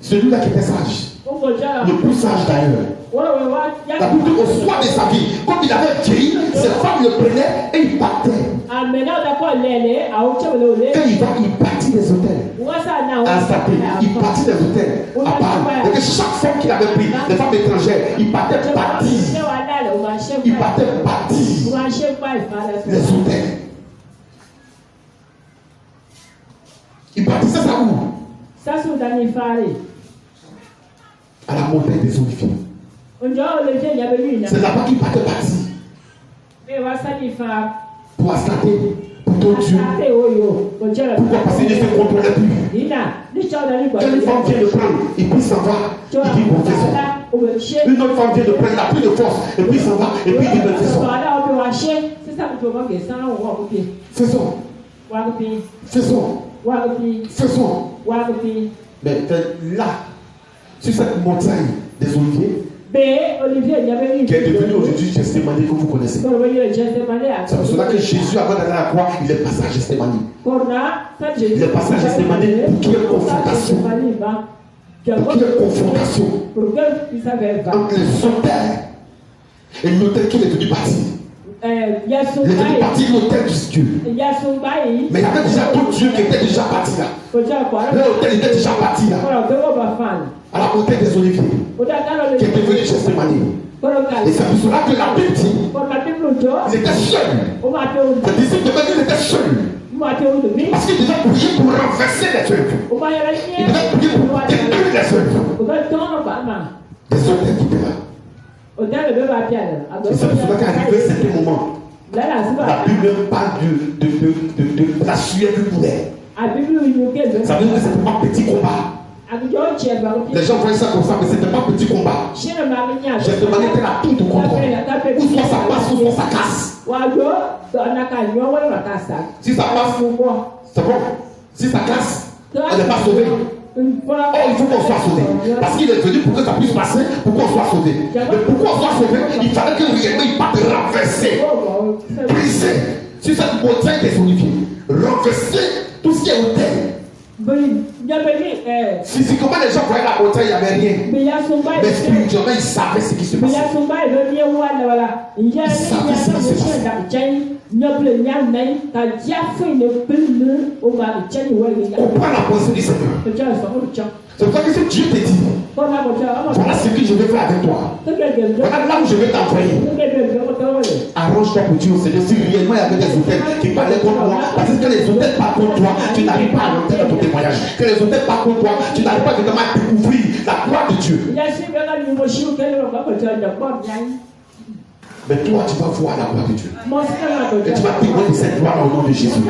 Celui-là qui était sage. Le plus sage d'ailleurs. La Bible dit au soir de sa vie, comme il avait vieilli, ses femmes le prenaient et il partait. Quand il va, il bâtit des hôtels. À Sapé, il bâtit des hôtels. À Paris. Et que chaque femme qu'il avait pris, les femmes étrangères, il partait bâtir. Il partait bâtir les hôtels. Il bâtissait ça où? À la montagne des Oliviers. C'est là-bas qu'il partait bâtir. Pour installer, pour ton Dieu. Pourquoi? Parce qu'il ne se contrôlait plus. Quand une femme vient le prendre, et puis il s'en va, il dit bon, faisons. Une autre femme vient le prendre, il n'a plus de force, et puis il s'en va, et puis il dit ben, faisons. Faisons. Faisons. Faisons. Mais là, sur cette montagne des Oliviers, qui est devenu aujourd'hui Gethsémani, que vous connaissez. C'est pour cela que Jésus, avant d'aller à la croix, il est passé à Gethsémani. Il est passé à Gethsémani pour qu'il y ait une confrontation. Pour qu'il y ait une confrontation entre les autels et l'autel qu'il est venu bâtir. Il est venu bâtir l'autel du Dieu. Mais il y avait déjà d'autres dieux qui étaient déjà bâtis là. L'autel était déjà bâti là. À la montagne des Oliviers, qui est devenu Gethsémani. Et c'est pour cela que la Bible dit, il était seul. Les disciples de Jésus étaient seuls. Parce qu'il devait prier pour renverser les œuvres. Il devait prier pour détruire les œuvres. Des hôtels qui étaient là. Et c'est pour cela qu'arrivé à certain moment, la Bible parle de la sueur du poulet. Ça veut dire que c'était pas un petit combat. Les gens voyaient ça comme ça, mais c'était pas un petit combat. Gethsémani était là tout au contrôle. Ou soit ça passe, ou soit ça casse. Si ça passe, c'est bon. Si ça casse, elle n'est pas sauvée. Oh, il faut qu'on soit sauvé. Parce qu'il est venu pour que ça puisse passer, pour qu'on soit sauvé. Mais pour qu'on soit sauvé, il fallait que réellement il parte renverser, briser sur cette montagne des Oliviers, renverser tout ce qui est hôtel. Physiquement, les gens voyaient la montagne, il n'y avait rien. Mais spirituellement, ils savaient ce qui se passait. Ils savaient ce qui se passait. On prend la pensée du Seigneur. C'est pour ça que si Dieu te dit, Voilà ce que je vais faire avec toi. Voilà là où je vais t'envoyer. Arrange-toi pour dire au Seigneur si réellement il y avait des hôtels qui parlaient contre moi. Parce que les hôtels parlent contre toi, tu n'arrives pas à monter dans ton témoignage. Que les hôtels parlent contre toi, tu n'arrives pas vraiment à découvrir la gloire de Dieu. Mais toi, tu vas voir la gloire de Dieu. Et tu vas témoigner de cette gloire au nom de Jésus.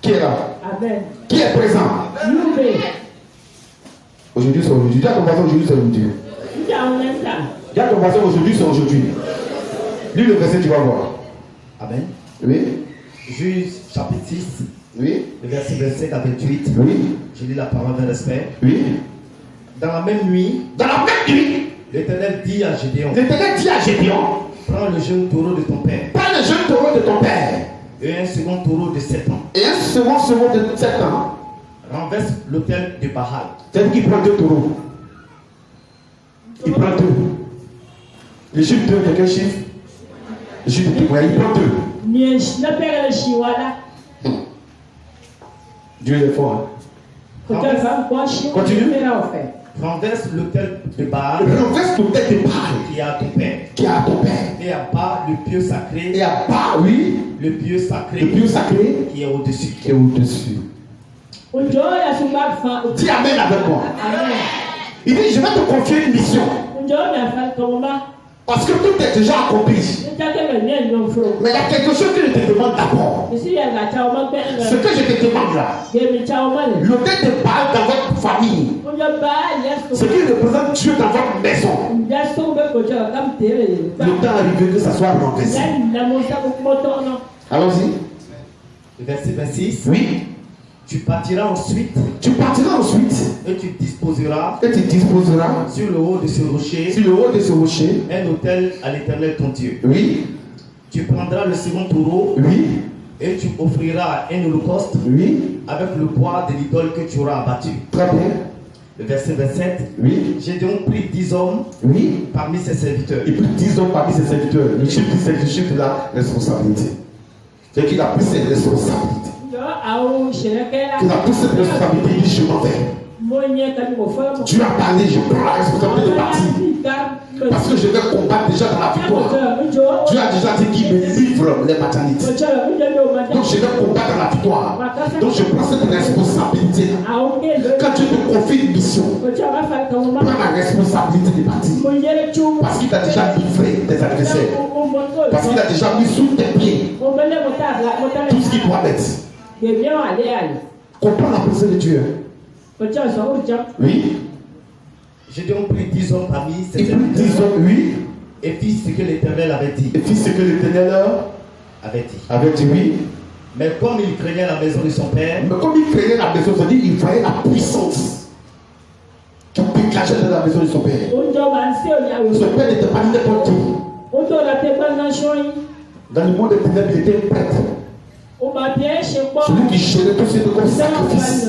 Qui est là? Amen. Qui est présent? Aujourd'hui, c'est aujourd'hui. Dis à ton voisin, aujourd'hui, c'est aujourd'hui. Dis à ton voisin, aujourd'hui, c'est aujourd'hui. Lis le verset, tu vas voir. Amen. Oui. Juge chapitre 6. Oui. Le verset 27 à 28. Oui. Je lis la parole d'un respect. Oui. Dans la même nuit, l'Éternel dit à Gédéon, prends le jeune taureau de ton père. Et un second taureau de 7 ans. Renverse l'autel de Baal. C'est-à-dire qu'il prend 2 taureaux. Il prend 2. Le chiffre 2, quelqu'un chiffre? Le chiffre 2, il prend 2. Dieu est fort. Hein? Continue. Renverse l'autel de Baal. Qui est à ton père. Et abat le pieu sacré. Le pieu sacré. Qui est au-dessus. Dis Amen avec moi. Amen. Il dit, je vais te confier une mission. Parce que tout est déjà accompli. Mais il y a quelque chose que je te demande d'abord. Ce que je te demande là, l'autel de Baal dans votre famille, ce qui représente Dieu dans votre maison, le temps arrivé que ça soit renversé. Allons-y. Verset 26. Oui. Tu partiras ensuite. Et tu disposeras sur le haut de ce rocher. Un autel à l'Éternel ton Dieu. Oui. Tu prendras le second taureau. Oui. Et tu offriras un holocauste. Oui. Avec le bois de l'idole que tu auras abattu. Très bien. Le verset 27. Oui. J'ai donc pris 10 hommes. Oui. Parmi ses serviteurs. Il prit 10 hommes parmi ses serviteurs. Le chiffre, c'est le chiffre de la responsabilité. C'est qu'il a pris ses responsabilités. Qu'il a pris cette responsabilité, il dit je m'en vais. Dieu a parlé, je prends la responsabilité de partir. Parce que je vais combattre déjà dans la victoire. Dieu a déjà dit qu'il me livre les maternités. Donc je vais combattre dans la victoire. Donc je prends cette responsabilité. Quand Dieu te confie une mission, prends la responsabilité de partir. Parce qu'il t'a déjà livré des adversaires. Parce qu'il a déjà mis sous tes pieds tout ce qui doit être. Comprends la pensée de Dieu. Oui. J'ai donc pris 10 hommes parmi ses serviteurs. 10 hommes, oui. Et fit ce que l'Éternel avait dit. Avait dit, oui. Mais comme il craignait la maison de son père. C'est-à-dire il voyait la puissance qui dégageait de la maison de son père. Son père n'était pas n'importe qui. Dans le monde des ténèbres, il était un prêtre. Celui qui gérait tout ce qui était comme sacrifice.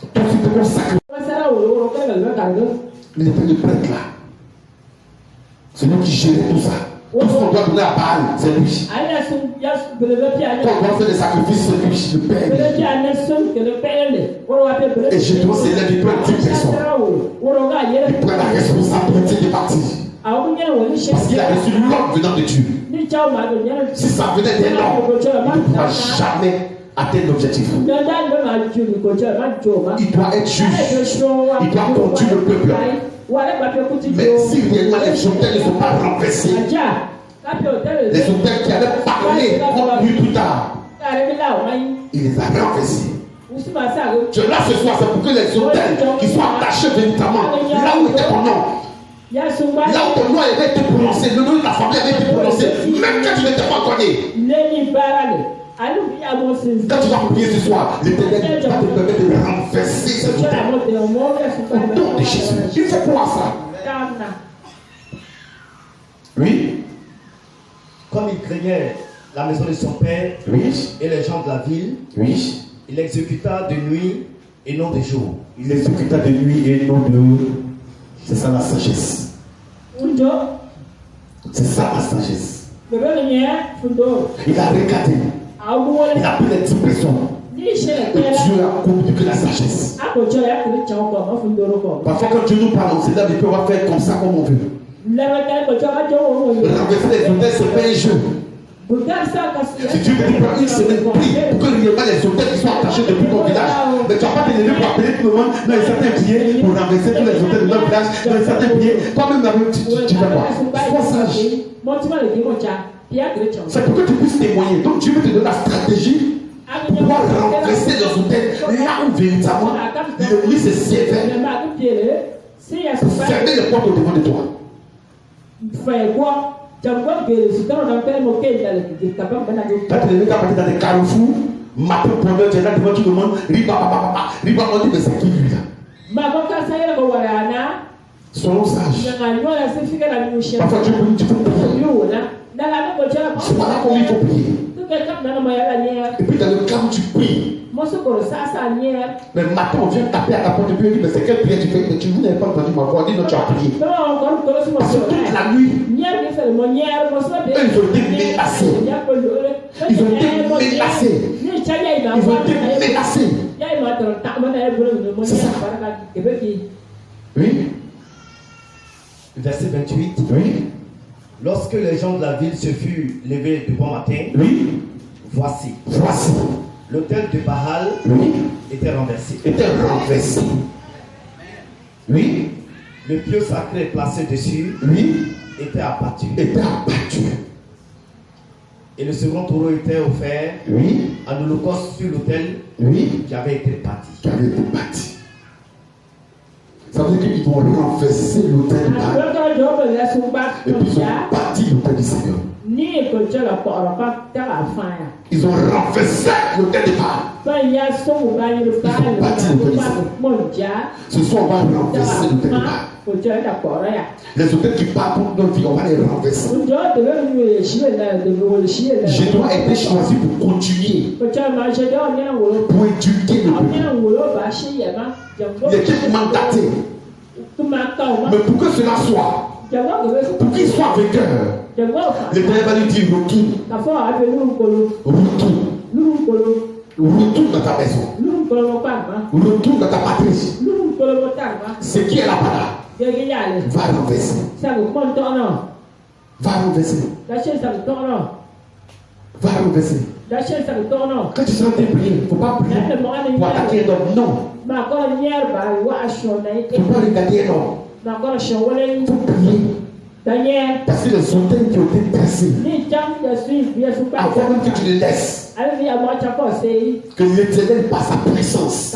Tout ce qui était comme sacrifice. Il était le prêtre là. Celui qui gérait tout ça. Tout ce qu'on doit donner à Baal, c'est lui. Quand on doit faire des sacrifices, c'est lui, le père. Et je dois s'élève, il prend 10 personnes. Il prend la responsabilité de partir. Parce qu'il a reçu l'ordre venant de Dieu. Si ça venait d'un homme, il ne pourra jamais atteindre l'objectif. Il doit être juge. Il doit conduire le peuple. Mais si réellement les hôtels ne sont pas renversés, les hôtels qui allaient parler contre lui plus tard, il les a renversés. Je là ce soir, c'est pour que les hôtels qui soient attachés véritablement là où était ton nom. Là où ton nom avait été prononcé, le nom de la famille avait été prononcé, même quand tu n'étais pas connu. Quand tu vas prier ce soir, l'Éternel va te permettre de renverser ces hôtels. Au nom de Jésus. Il faut croire ça. Oui. Comme il craignait la maison de son père, oui, et les gens de la ville, oui, il exécuta de nuit et non de jour. Il exécuta de nuit et non de... C'est ça la sagesse. C'est ça la sagesse. Il a regardé. Il a pris les 10 personnes. Dieu a communiqué la sagesse. Parfois, quand Dieu nous parle, c'est là qu'on va faire comme ça, comme on veut. Renverser les hôtels, c'est pas un jeu. Si Dieu te dit par une semaine, prie pour que les hôtels qui sont attachés depuis ton village. Mais tu n'as pas d'élevé pour appeler tout le monde dans les certains billets pour renverser tous les hôtels de notre village, dans les certains billets. Toi-même, tu fais quoi? Sois sage. C'est pour que tu puisses témoigner. Donc Dieu veut te donner la stratégie pour pouvoir renverser les hôtels là où véritablement le lit se sévère. Pour fermer les portes au devant de toi. Quand tu es dans des carrefours, matin pendant tu es là devant tout le monde, riba, on dit mais c'est qui lui là? Soyons sages. Parfois tu peux prier. C'est pas là comment il faut prier. Et puis dans le cas où tu pries, mais matin on vient taper à ta porte et puis on dit mais c'est quelle prière tu fais? Mais tu n'avais pas entendu ma voix, on dit non tu as prié. Parce que toute la nuit, eux ils ont été menacés. Ils ont été menacés. Ils ont été menacés. C'est ça. Oui. Verset 28. Oui. Lorsque les gens de la ville se furent levés du bon matin, oui. Voici. L'autel de Baal était renversé. Oui. Le pieu sacré placé dessus était abattu. Et le second taureau était offert en holocauste sur l'autel qui avait été bâti. Ça veut dire qu'ils vont renverser l'autel de Baal. Et puis ils ont bâti l'autel du Seigneur. Ils ont renversé l'autel de Baal. Ils ont bâti l'autel du Seigneur. Ce soir, on va renverser l'autel de Baal. Les hôtels qui partent pour notre vie, on va les renverser. Je dois être choisi pour continuer, pour éduquer le peuple. L'équipe mandatée. Mais pour que cela soit, pour qu'il soit vainqueur, l'Éternel va lui dire retourne dans ta maison, retourne dans ta patrie. Ce qui est là-bas va renverser. Quand tu seras prier, il ne faut pas prier pour attaquer un homme. Non. Il ne faut pas regarder un homme. Il faut prier. Parce que les hôtels qui ont été tracés, avant même que tu les laisses, que l'Éternel passe sa puissance.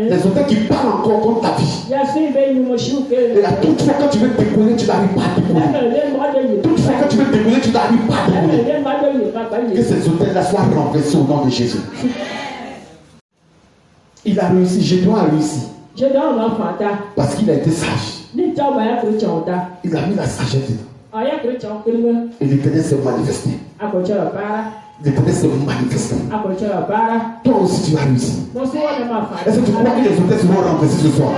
Les hôtels qui parlent encore contre ta vie. Et là, toutefois, quand tu veux te décoller, tu n'arrives pas à te décoller. Toutefois, quand tu veux te décoller, tu n'arrives pas à te décoller. Que ces hôtels-là soient renversés au nom de Jésus. Il a réussi, Gédéon a réussi. Parce qu'il a été sage. Il a mis la sagesse dedans. Et l'Éternel s'est manifesté. L'Éternel s'est manifesté. Toi aussi tu as réussi. Est-ce que tu crois que les hôtels seront renversés ce soir?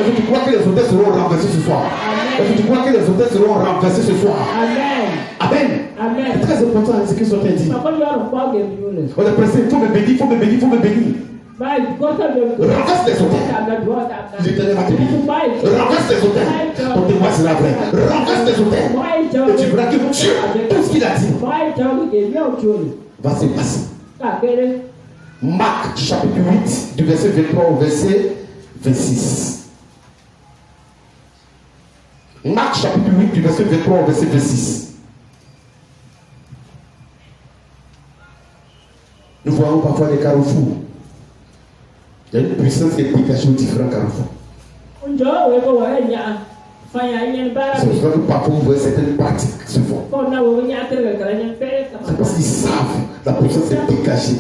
Est-ce que tu crois que les hôtels seront renversés ce soir? Est-ce que tu crois que les hôtels seront renversés ce soir? Amen. C'est très important ce que sont dit. On est pressé, il faut me bénir. Renverse les hôtels. L'Éternel va te bénir. Renverse les hôtels. Ton témoin sera vrai. Renverse les hôtels. Et tu verras que Dieu, tout ce qu'il a dit, va se passer. Marc chapitre 8, du verset 23 au verset 26. Marc chapitre 8, du verset 23 au verset 26. Nous voyons parfois des carrefours. Il y a une puissance qui est dégagée aux différents carrefours. C'est pour ça que parfois vous voyez certaines pratiques se font. C'est parce qu'ils savent la puissance est dégagée.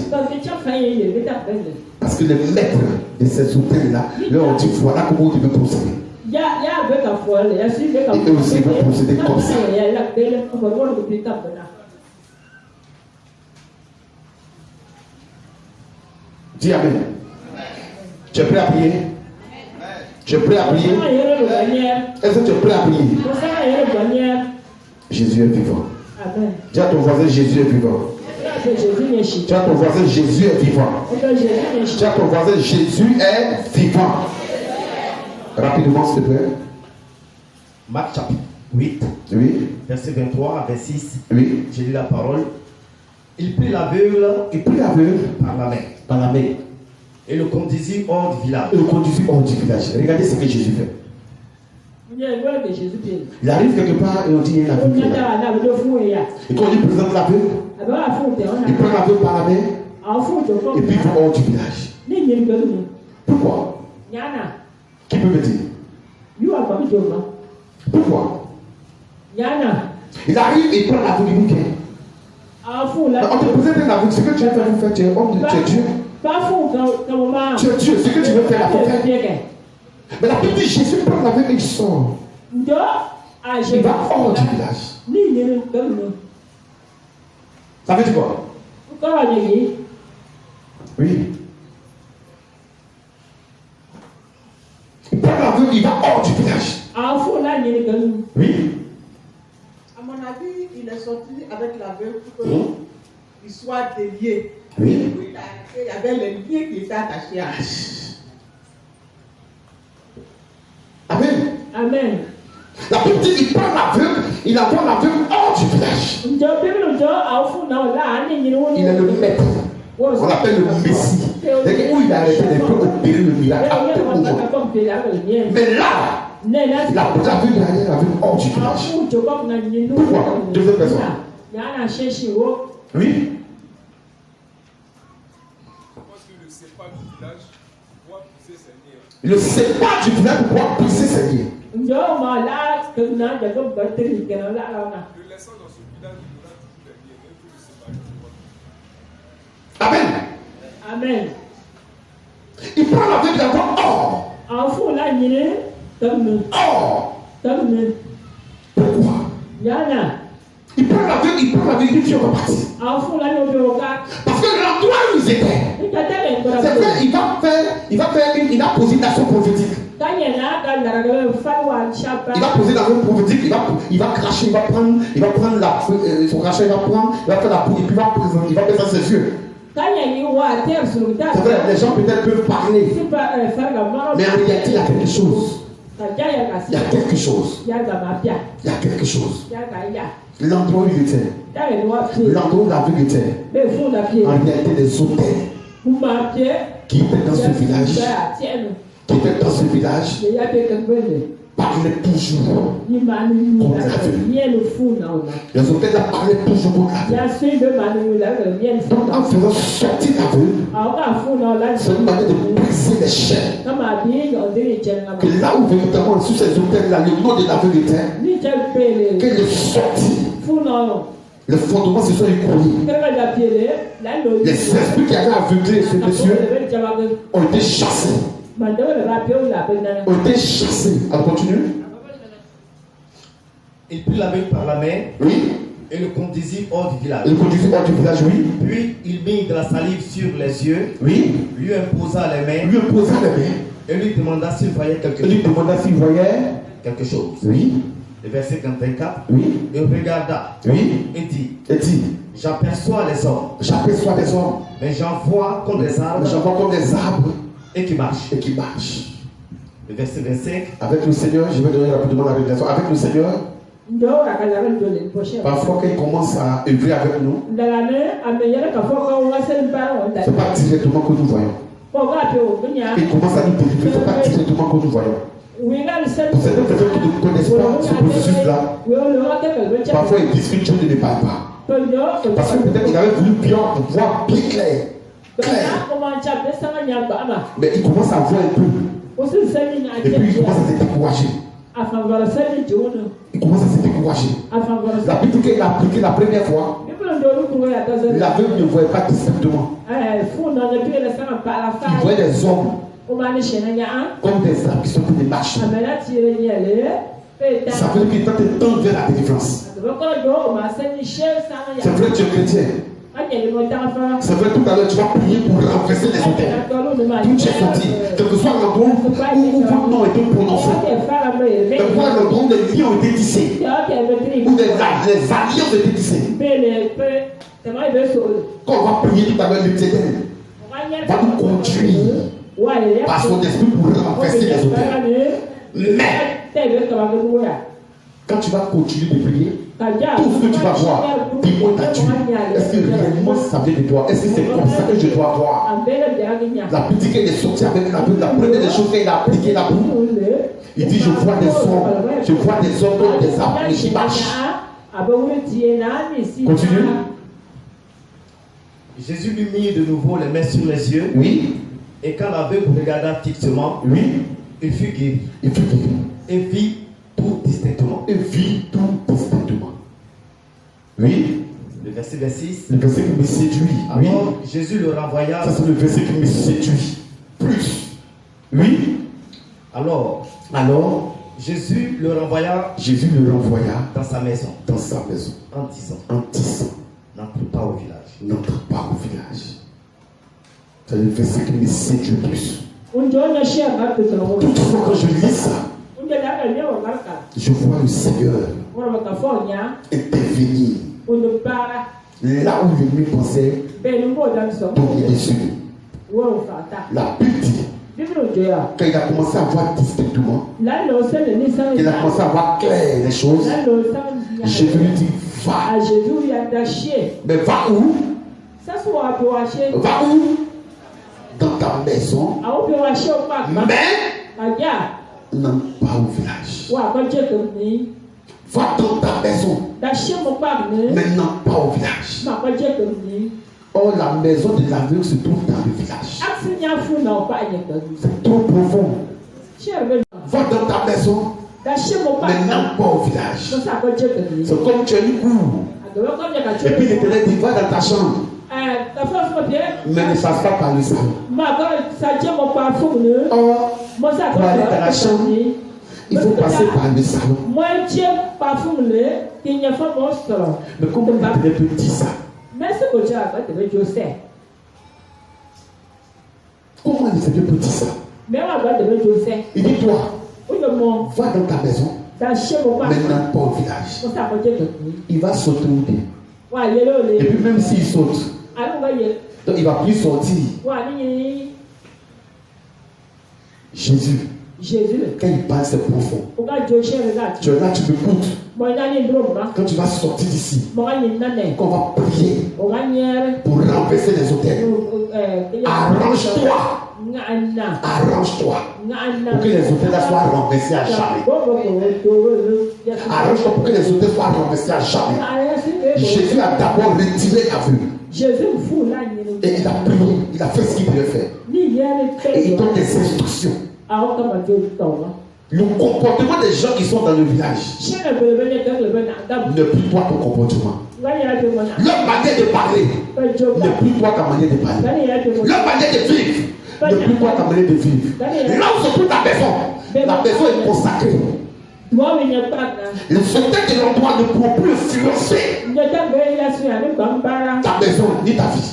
Parce que les maîtres de ces hôtels-là leur ont dit voilà comment tu veux procéder. Et eux aussi vont procéder comme ça. Dis Amen. Tu es prêt à prier? Tu es prêt à prier? Est-ce que tu es prêt à prier? Jésus est vivant. Dis à ton voisin, Jésus est vivant. Tu as ton voisin, Jésus est vivant. Tu as ton voisin, Jésus est vivant. Rapidement, s'il te plaît. Marc chapitre 8, oui. Verset 23 à 26. Oui. J'ai lu la parole. Il prit l'aveugle par la main. Par la main. Et le conduisit hors du village. Regardez ce que Jésus fait. Il arrive quelque part et on dit il y a un aveugle. Et quand on lui présente l'aveugle, il prend l'aveugle par la main et puis il va hors du village. Pourquoi? Qui peut me dire? Pourquoi? Il arrive et il prend l'aveugle du bouquet. On te présente un aveugle, ce que tu veux faire, tu es homme de Dieu. Tu es Dieu, ce que tu veux faire, la faire. Mais la Bible dit Jésus prend l'aveugle et il sort. Il va hors du village. Ça veut dire quoi? Oui. Il prend l'aveugle, il va hors du village. Oui. À mon avis, il est sorti avec l'aveugle pour qu'il soit délié. Oui. Il y avait les liens qui étaient attachés à lui. Amen. Amen. La Bible dit il prend l'aveugle, il envoie l'aveugle hors du village. Il est le maître. On l'appelle le Messie. C'est où il a arrêté de opérer le miracle. Mais là, l'aveugle derrière l'aveugle hors du village. Pourquoi? Deuxième personne. Oui. Le sépare du village pour pouvoir pousser ses liens. Le laissant dans ce village, il aura toujours les liens, Amen. Amen. Il prend l'aveugle d'abord hors. Hors. Pourquoi? Il prend l'aveugle, il dit on va partir. Parce que l'endroit où ils étaient, c'est vrai, il va poser une action prophétique. Il va poser l'action prophétique, il va cracher, il va prendre son crachat, il va faire la boue et puis il va baisser ses yeux. C'est vrai, les gens peut-être peuvent parler, mais en réalité il y a quelque chose. Il y a quelque chose. Il y a quelque chose. L'endroit où il était, l'endroit où l'aveugle était, en réalité des hôtels qui étaient dans ce village, parlaient toujours contre l'aveugle. Les hôtels parlaient toujours contre l'aveugle. Donc en faisant sortir l'aveugle, c'est une manière de briser les chaînes. Que là où véritablement sur ces hôtels-là, le nom de l'aveugle était, qu'elle est sortie. Le fondement se sont écroulés. Les esprits qui avaient aveuglé ce monsieur ont été chassés. Ont été chassés. On continue. Il prit l'aveugle par la main. Oui. Et le conduisit hors du village. Oui. Puis il mit de la salive sur les yeux. Oui. Lui imposa les mains. Et lui demanda s'il voyait quelque chose. Oui. Le verset 54. Oui. Il regarda. Oui. Et dit. J'aperçois les hommes. Mais j'en vois comme des arbres. Et qui marchent. Le verset 25. Avec le Seigneur, je vais donner rapidement la révélation. Avec le Seigneur, parfois quand il commence à œuvrer avec nous, c'est pas directement que nous voyons. Il commence à nous délivrer, c'est pas directement que nous voyons. Pour certaines personnes qui ne connaissent pas ce processus-là, parfois ils disent que Dieu ne les parle pas. Parce que peut-être qu'il avait voulu bien voir bien clair. Mais il commence à voir un peu. Et puis il commence à se décourager. La Bible dit qu'il a appliqué la première fois. L'aveugle ne voyait pas distinctement. Il voyait des hommes comme des arbres qui sont pour des marches. Ça veut dire qu'il est en train de tendre vers la délivrance. C'est vrai, tu es chrétien. C'est vrai, tout à l'heure, tu vas prier pour renverser les hôtels. D'où tu es sorti, quel que soit l'endroit où votre nom est prononcé, quel que soit l'endroit où les liens ont été tissés, où les alliances ont été tissées. Quand on va prier tout à l'heure, l'Éternel va nous conduire par son esprit pour renverser les autels. Mais quand tu vas continuer de prier, tout ce que tu vas voir, dis-moi ta Dieu. Est-ce que réellement ça vient de toi? Est-ce que c'est comme ça que je dois voir? La petite qu'elle est sortie avec la boue, la première des choses qu'elle a appliqué la boue. Il dit, je vois des hommes comme des arbres qui marchent. Continue. Jésus lui mit de nouveau les mains sur les yeux. Oui. Et quand l'aveugle regarda fixement, oui, il fut guéri. Il fut guéri. Et vit tout distinctement. Et vit tout distinctement. Oui. Le verset 26. Le verset qui me séduit. Alors Jésus le renvoya. Ça c'est le verset qui me séduit. Plus. Oui. Alors Jésus le renvoya. Jésus le renvoya dans sa maison. Dans sa maison. En disant. N'entre pas au village. N'entre pas au village. C'est le verset qui me séduit plus. Toutefois, quand je lis ça, je vois le Seigneur intervenir là où l'ennemi pensait tomber dessus. La Bible dit, quand il a commencé à voir distinctement, il a commencé à voir clair les choses, Jésus lui dit, va. Mais va où? Va où? Dans ta maison. Mais n'entre pas au village. Va dans ta maison. Mais n'entre pas au village. Or, la maison de l'aveugle se trouve dans le village. C'est trop profond. Va dans ta maison. Mais n'entre pas au village. C'est comme tu as une cour. Et puis l'Éternel dit, va dans ta chambre. Mais ne passe pas par le salon. Or, pour aller dans la chambre, il faut passer par le salon. Mais comment l'Éternel peut dire ça? Comment l'Éternel peut dire ça? Il dit, toi, va dans ta maison. Maintenant pas au village. Il va sauter où dit. Et puis même s'il saute, donc il ne va plus sortir. Jésus, quand il parle, c'est profond. Tu es là, tu m'écoutes. Quand tu vas sortir d'ici, quand on va prier pour renverser les autels, arrange-toi. Arrange-toi pour que les autels soient renversés à jamais. Arrange-toi pour que les autels soient renversés à jamais. Jésus a d'abord retiré l'aveugle. Et il a prié, il a fait ce qu'il devait faire. Et il donne des instructions. Le comportement des gens qui sont dans le village ne plus toi ton comportement. Leur manière de parler ne plus toi ta manière de parler. Leur manière de vivre ne plus toi ta manière de vivre. Là où se trouve ta maison, la maison est consacrée. Le secteur de l'endroit ne pourra plus influencer ta maison ni ta vie.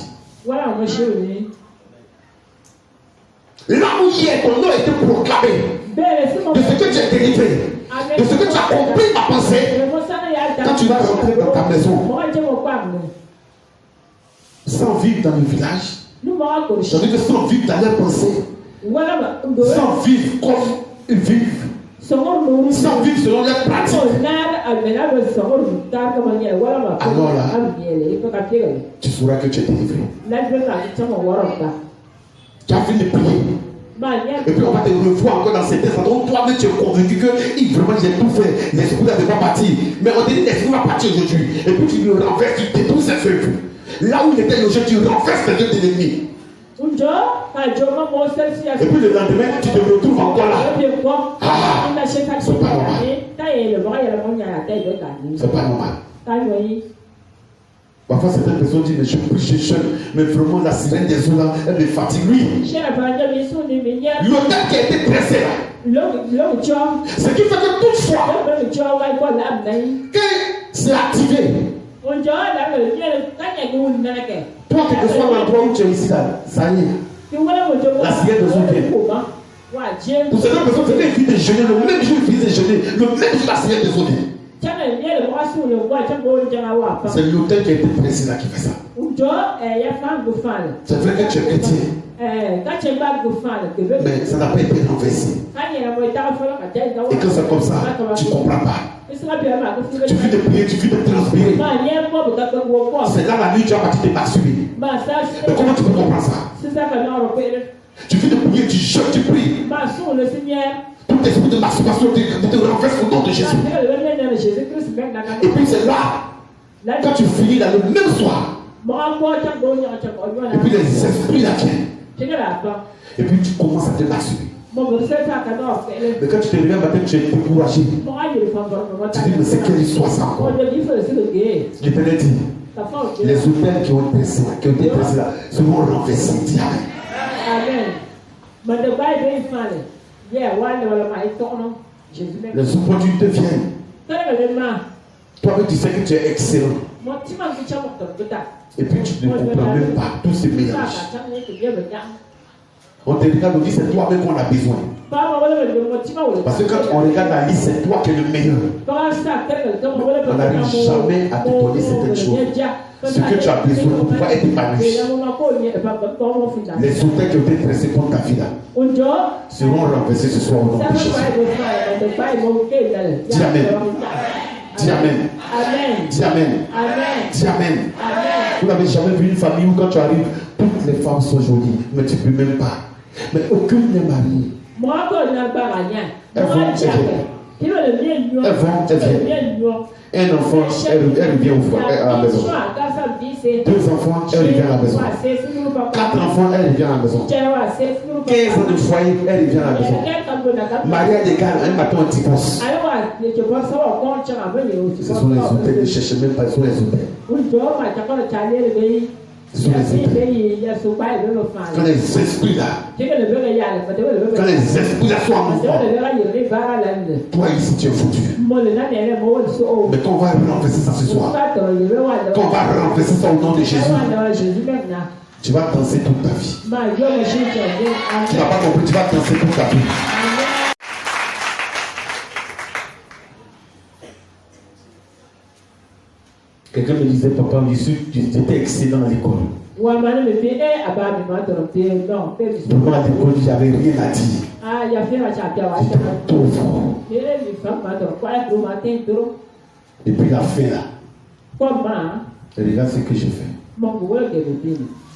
Là où hier ton nom a été proclamé, de ce que tu as délivré, de ce que tu as compris ta pensée, quand tu vas rentrer dans ta maison, sans vivre dans le village, ça veut dire sans vivre dans leurs pensées, sans vivre comme ils vivent, sans vivre selon leurs pratiques. Alors là, tu sauras que tu es délivré. Tu as fini de prier. Et puis on va te revoir encore dans certains endroits. Toi-même tu es convaincu que vraiment j'ai tout fait. L'esprit ne va pas partir. Mais on te dit l'esprit va partir aujourd'hui. Et puis tu le renverses, tu détruis ses feux. Là où il était logé, tu renverses les yeux de l'ennemi. Et puis le lendemain, tu te retrouves encore là. Ah, c'est pas normal. C'est pas normal. Parfois certaines personnes disent, mais je prie, je jeûne, mais vraiment la sirène des eaux là, elle me fatigue. Oui. L'autel qui a été pressé là. Ce qui fait que toutefois, quand c'est activé, toi, quel que soit l'endroit où tu es ici là, ça y est. La sirène des eaux vient. Pour certaines personnes, c'est éviter de jeûner, le même jour ils finissent de jeûner, le même jour la sirène des eaux vient. C'est l'autel qui a été pressé là qui fait ça. C'est vrai que tu es chrétien. Mais ça n'a pas été renversé. Et quand c'est comme ça, tu ne comprends pas. Tu vis de prier, tu vis de transpirer. C'est là la nuit, tu as parti de masturber. Mais comment tu peux comprendre ça? Tu vis de prier, tu jeûnes, tu pries. Tout esprit de masturbation te renverse au nom de Jésus. Et puis c'est là, quand tu finis dans le même soir, et puis les esprits la viennent. Et puis tu commences à te masturber. Mais quand tu te réveilles matin, tu es découragé. Tu dis, mais c'est quelle histoire ça encore? L'Éternel dit, les autels qui ont été dressés là seront renversés. Dis Amen. Les opportunités viennent. Toi-même, tu sais que tu es excellent. Et puis tu ne comprends même pas tous ces mélanges. On te regarde, on dit c'est toi-même qu'on a besoin. Parce que quand on regarde la liste, c'est toi qui es le meilleur. On n'arrive jamais à te donner certaines choses. Ce que tu as besoin pour pouvoir être épanoui. Les autels qui ont été dressés contre ta vie là seront renversés ce soir au nom de Jésus. Dis Amen. Dis Amen. Dis Amen. Dis Amen. Vous n'avez jamais vu une famille où quand tu arrives, toutes les femmes sont jolies, mais tu ne peux même pas. Mais aucune n'est mariée. Elles vont. Un enfant, elle revient au foyer, à la maison. 2 enfants, elle revient à la maison. 4 enfants, elle revient à la maison. 15 ans de foyer, elle revient à la maison. Maria égale un matin en divorce. Ce sont les autels, ne cherchez même pas, ce sont les autels. Ce sont les autels. Quand les esprits là, quand les esprits là sont en mouvement, toi ici tu es foutu. Mais quand on va renverser ça ce soir, quand on va renverser ça au nom de Jésus, tu vas danser toute ta vie. Tu n'as pas compris, tu vas danser toute ta vie. Quelqu'un me disait, papa, j'étais excellent à l'école. Vraiment, à l'école, j'avais rien à dire. J'étais pauvre. Et puis la fin là. Regarde ce que j'ai fait.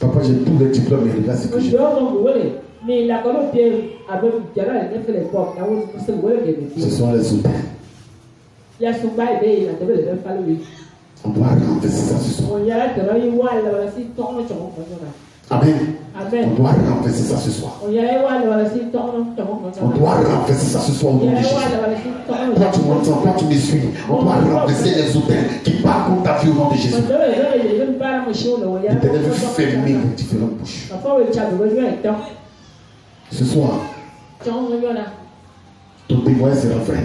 Papa, j'ai tous les diplômes, mais regarde ce que j'ai fait. Ce sont les autels. On doit renverser ça ce soir. Amen. On doit renverser ça ce soir. On doit renverser ça ce soir au nom de Jésus. Toi tu m'entends, toi tu me suis. On doit renverser les autels qui parlent contre ta vie au nom de Jésus. L'Éternel veut fermer les différentes bouches. Ce soir, ton témoin sera vrai.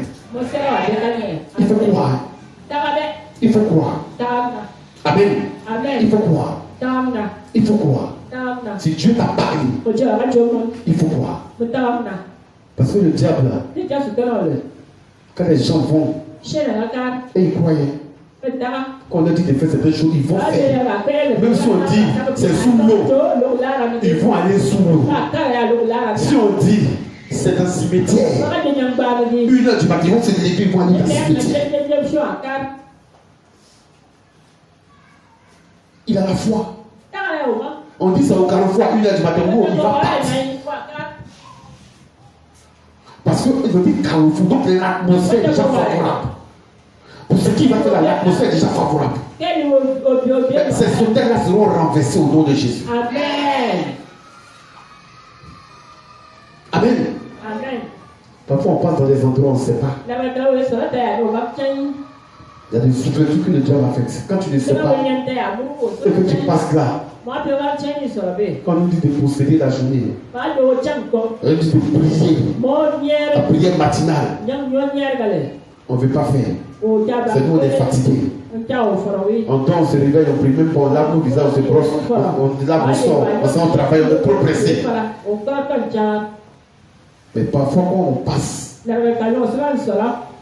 Il faut croire. Il faut croire. Amen. Il faut croire. Il faut croire. Si Dieu t'a parlé, il faut croire. Parce que le diable là, quand les gens vont et ils croyaient, quand on leur dit de faire certaines choses, ils vont faire. Même si on dit c'est sous l'eau, ils vont aller sous l'eau. Si on dit c'est un cimetière, 1h du matin, ils vont se lever, ils vont aller dans le cimetière. Il a la foi. On dit ça au Carrefour, 1h du matin, il va partir. Parce que il dit Carrefour, donc l'atmosphère est déjà favorable. Pour ce qui va faire, l'atmosphère est déjà favorable. Ces autels-là seront renversés au nom de Jésus. Amen. Amen. Parfois on passe dans des endroits où on ne sait pas. Il y a des souffrances que le diable a fait. Quand tu ne sais pas et que tu passes là, quand on dit de posséder la journée, on dit de prier, la prière matinale, on ne veut pas faire. C'est nous, on est fatigué. On dort, on se réveille, on prie même pas, on lave nos visages, on se brosse, on lave, on sort, on s'en travaille, on est trop pressé. Mais parfois quand on passe,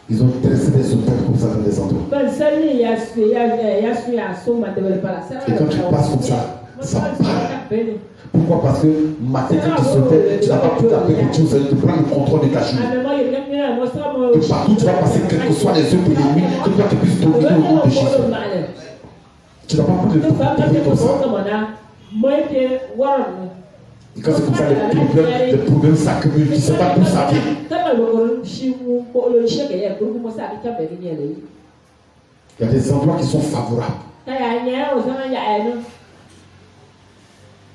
Ils ont dressé des hôtels comme ça dans des endroits. Et quand tu passes comme ça parle. Pourquoi? Parce que matin quand tu sautais, tu n'as pas pu taper quelque chose, tu prends le contrôle de ta journée. Que partout tu vas passer, quels que soient les œuvres de l'ennemi, que toi tu puisses dominer au nom de Jésus. Tu n'as pas pu le dominer comme ça. Et quand c'est comme ça, les problèmes s'accumulent, tu ne sais pas d'où ça vient. Il y a des endroits qui sont favorables.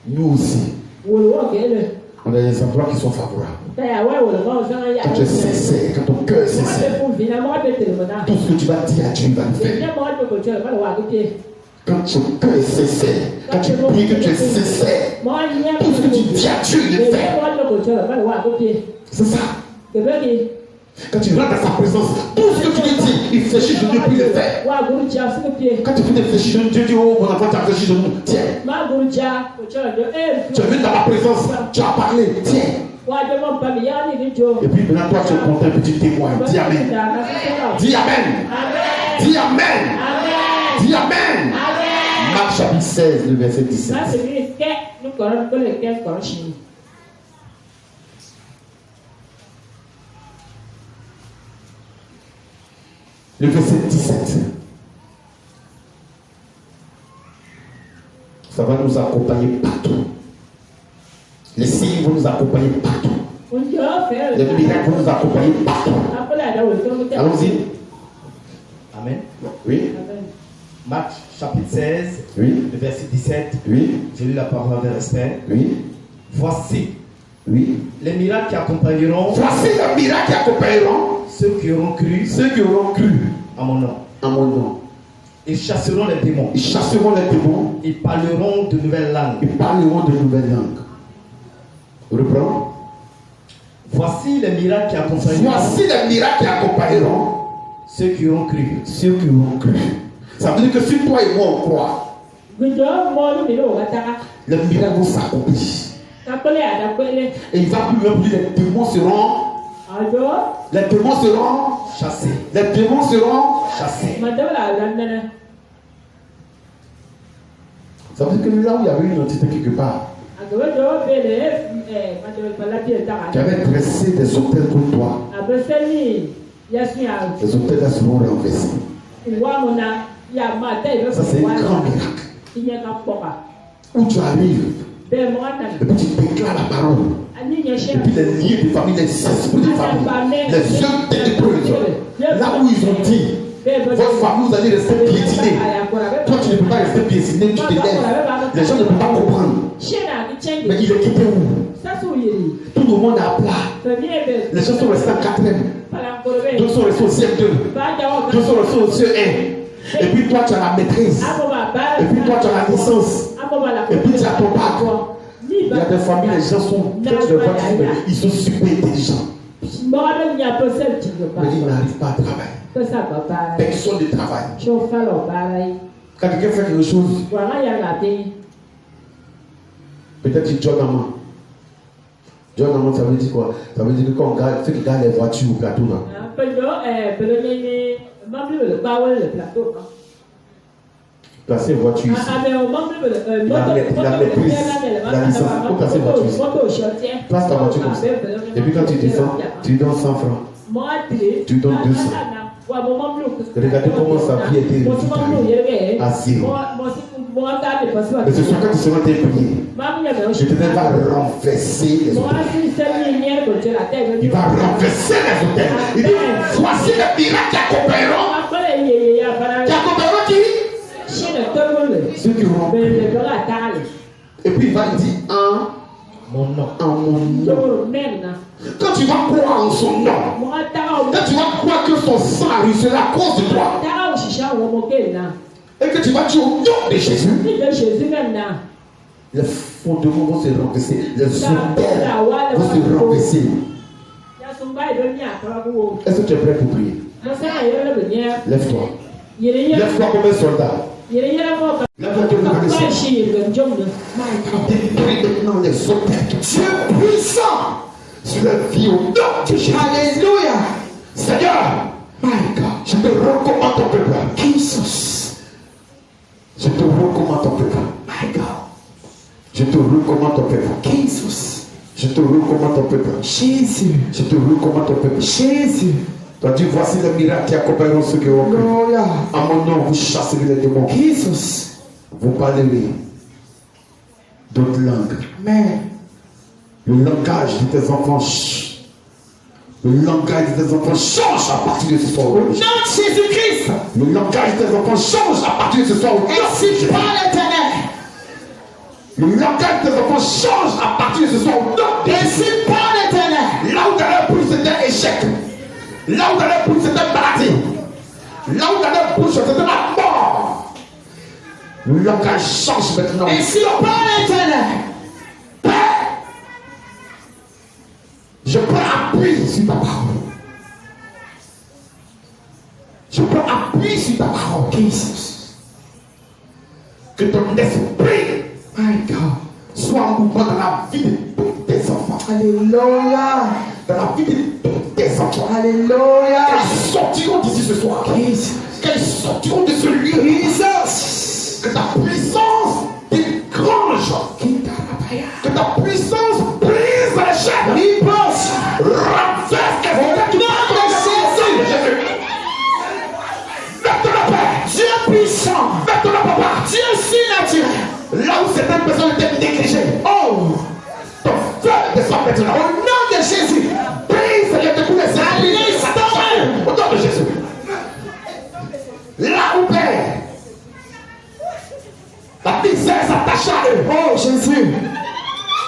Nous aussi, on a des endroits qui sont favorables. Quand tu es sincère, quand ton cœur est sincère, tout ce que tu vas dire à Dieu, il va le faire. Quand ton cœur est sincère, quand tu dis que tu es sincère, tout ce que tu dis à Dieu, il le fait. C'est ça. Quand tu rentres dans sa présence, tout ce que tu lui dis, il fléchit de Dieu, puis il le fait. Quand tu fais des fléchis de Dieu, tu dis, oh mon enfant, tu as fléchi de nous, tiens. Tu es venu dans ma présence, tu as parlé, tiens. Et puis maintenant, toi, tu es content, petit témoin. Dis Amen. Dis Amen. Dis Amen. Dis Amen. Marc chapitre 16, le verset 17. Le verset 17. Ça va nous accompagner partout. Les signes vont nous accompagner partout. Les miracles vont nous accompagner partout. Allons-y. Amen. Oui. Marc chapitre 16, oui. Le verset 17. Oui. J'ai lu la parole de respect. Oui. Voici. Oui. Les miracles qui accompagneront. Voici les miracles qui accompagneront ceux qui auront cru. Ceux qui auront cru à mon nom. À mon nom. Ils chasseront les démons. Ils chasseront les démons. Ils parleront de nouvelles langues. Ils parleront de nouvelles langues. Reprends. Voici les miracles qui accompagneront. Voici les miracles qui accompagneront ceux qui auront cru. Ceux qui auront cru. Ça veut dire que si toi et moi on croit, les miracles vont s'accomplir. Et il va plus même dire les démons seront. Les démons seront chassés. Les démons seront chassés. Ça veut dire que là où il y avait une entité quelque part, qui avait dressé des hôtels pour toi, les hôtels là seront renversés. Ça c'est un grand miracle. Où tu arrives, et puis tu déclares la parole. Et puis les liens de famille, les esprits de famille, les œuvres ténébreuses, là où ils ont dit, votre famille, vous allez rester piétinés. Toi, tu ne peux pas rester piétiné, tu te lèves. Les gens ne peuvent pas comprendre. Mais il est quitté où? Tout le monde a plat. Les gens sont restés en 4e. D'autres sont restés au CM2. D'autres sont restés au CE1. Et puis toi, tu as la maîtrise. Et puis toi, tu as la licence. Et puis tu as ton bac. Il y a des familles, les gens sont ils sont super intelligents. Mais ils n'arrivent pas à travailler. Personne ne travaille. Quand quelqu'un fait quelque chose, peut-être il John Amman. John Amman, ça veut dire quoi? Ça veut dire que quand on garde, ceux qui gardent les voitures au plateau là. Placer une voiture ici. La maîtrise, la licence. Il faut placer une voiture ici. Place ta voiture comme ça. Et puis quand tu descends, tu donnes 100 francs. Tu donnes 200. Regardez comment sa vie était réduite à zéro. Mais ce soir, quand tu seras impayé, l'Éternel va renverser les hôtels. Il va renverser les hôtels. Il dit, voici les miracles qui accompagneront. Qui accompagneront qui? Ceux qui auront cru. Et puis il va dire en mon nom. En mon nom. Quand tu vas croire en son nom, quand tu vas croire que son sang a ruissellé à cause de toi, et que tu vas dire au nom de Jésus, les fondements vont se renverser, les hôtels vont se renverser. Est-ce que tu es prêt pour prier? Lève-toi. Lève-toi comme un soldat. Lève-toi comme un soldat. Maintenant les hôtels. Tu es puissant sur la vie au nom de Jésus. Alléluia. Seigneur, My God. Je te recommande ton peuple. Jesus. Je te recommande ton peuple. My God. Je te recommande ton peuple. Jesus. Je te recommande ton peuple. Jésus. Je te recommande ton peuple. Jésus. Tu as dit, voici les miracles qui accompagneront ceux qui ont cru. Gloria. À mon nom, vous chasserez les démons. Jesus. Vous parlerez d'autres langues. Amen. Le langage de tes enfants, le langage de tes enfants change à partir de ce soir. Au nom de Jésus-Christ. Le langage de tes enfants change à partir de ce soir. Ainsi parle l'Éternel. Le langage de tes enfants change à partir de ce soir. Ainsi parle l'Éternel. Là où dans leur bouche c'était un échec, là où dans leur bouche c'était une maladie, là où dans leur bouche c'était la mort, le langage change maintenant. Ainsi parle l'Éternel. Père, je prends appui sur ta parole. Je prends appui sur ta parole. Jesus. Que ton esprit, My God. soit en mouvement dans la vie de tous tes enfants. Alléluia. Dans la vie de tous tes enfants. Alléluia. Qu'elles sortiront d'ici ce soir. Jesus. Qu'elles sortiront de ce lieu. Jesus. Que ta puissance dégrange. Que ta puissance brise les chaînes. Libos. Renverse les Mets-toi la paix. Dieu puissant. Mets-toi la papa. Dieu surnaturel. Là où certaines personnes étaient négligées. Oh. Ton feu descend maintenant. Au nom de Jésus. Brise les découps des Alléluia. au nom de Jésus. Là où Père, la misère s'attache à eux. Oh Jésus.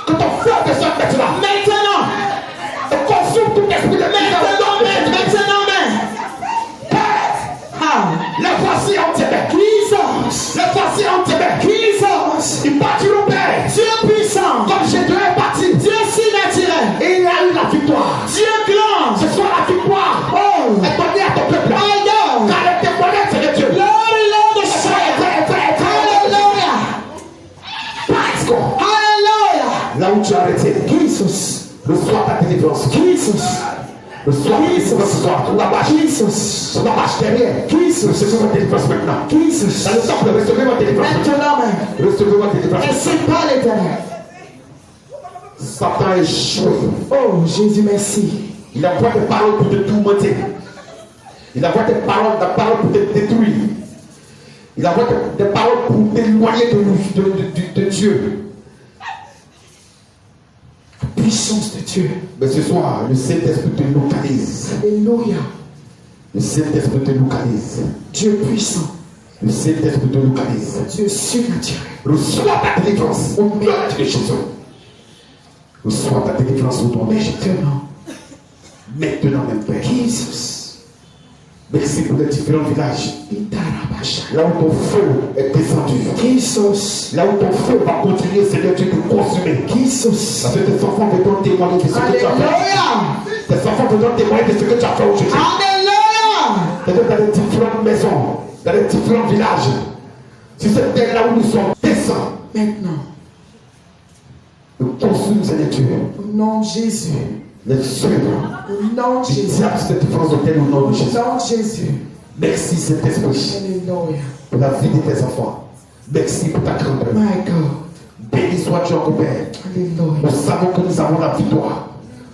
Que ton feu descende maintenant. Maintenant. Et consume tout esprit de misère. Maintenant. Les voici en tes mains. Jesus. Les voici en tes mains. Jesus. Ils partiront, Père. Dieu puissant. Comme je te l'ai parti. Dieu surnaturel. Et il y a eu la victoire. Dieu grand. Ce soit la victoire. Oh. Est donnée à ton peuple. I know. Car le témoignage c'est de Dieu. Glory, Lord, the Son. Hallelujah. Hallelujah. Là où tu as arrêté. Jesus. Reçois ta délivrance. Jesus. Reçois ta délivrance ce soir. Sur la marche. Jesus. Sur la marche derrière. Jesus. Recevez votre délivrance maintenant. Jesus. Dans le temple, recevez votre délivrance. Maintenant, même. Recevez votre délivrance. Ainsi parle l'Éternel. Satan est échoué. Oh Jésus, merci. Il envoie des paroles pour te tourmenter. Il envoie des paroles pour te détruire. Il envoie des paroles pour t'éloigner de Dieu. La puissance de Dieu. Mais ce soir, le Saint-Esprit te localise. Alléluia. Le Saint-Esprit te localise. Dieu puissant. Le Saint-Esprit te localise. Dieu surnaturel. Reçois ta délivrance au nom de Jésus. Reçois ta délivrance au nom de Jésus. Maintenant même, Père. Jesus. Merci pour les différents villages. Là où ton feu est descendu. Jesus. Là où ton feu va continuer, Seigneur Dieu, de consumer. Jesus. Parce que tes enfants vont témoigner de ce que tu as fait. Alléluia. Tes enfants vont témoigner de ce que tu as fait aujourd'hui. Alléluia. C'est-à-dire dans les différentes maisons, dans les différents villages. Si c'est terre là où nous sommes, descends. Maintenant. Nous consumons, Seigneur Dieu. Au nom de Jésus. Les œuvres. Au nom de Du Jésus. diable, cette différence au nom de Jésus. Au nom de Jésus. Merci, Saint-Esprit, Alléluia. pour la vie de tes enfants. Merci pour ta grandeur. My God. Béni sois-tu encore, Père. Alléluia. Nous savons que nous avons la victoire.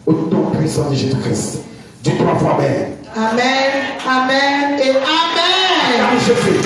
Au nom puissant de Jésus-Christ. Dis 3 fois Amen. Amen. Amen et Amen. Jésus.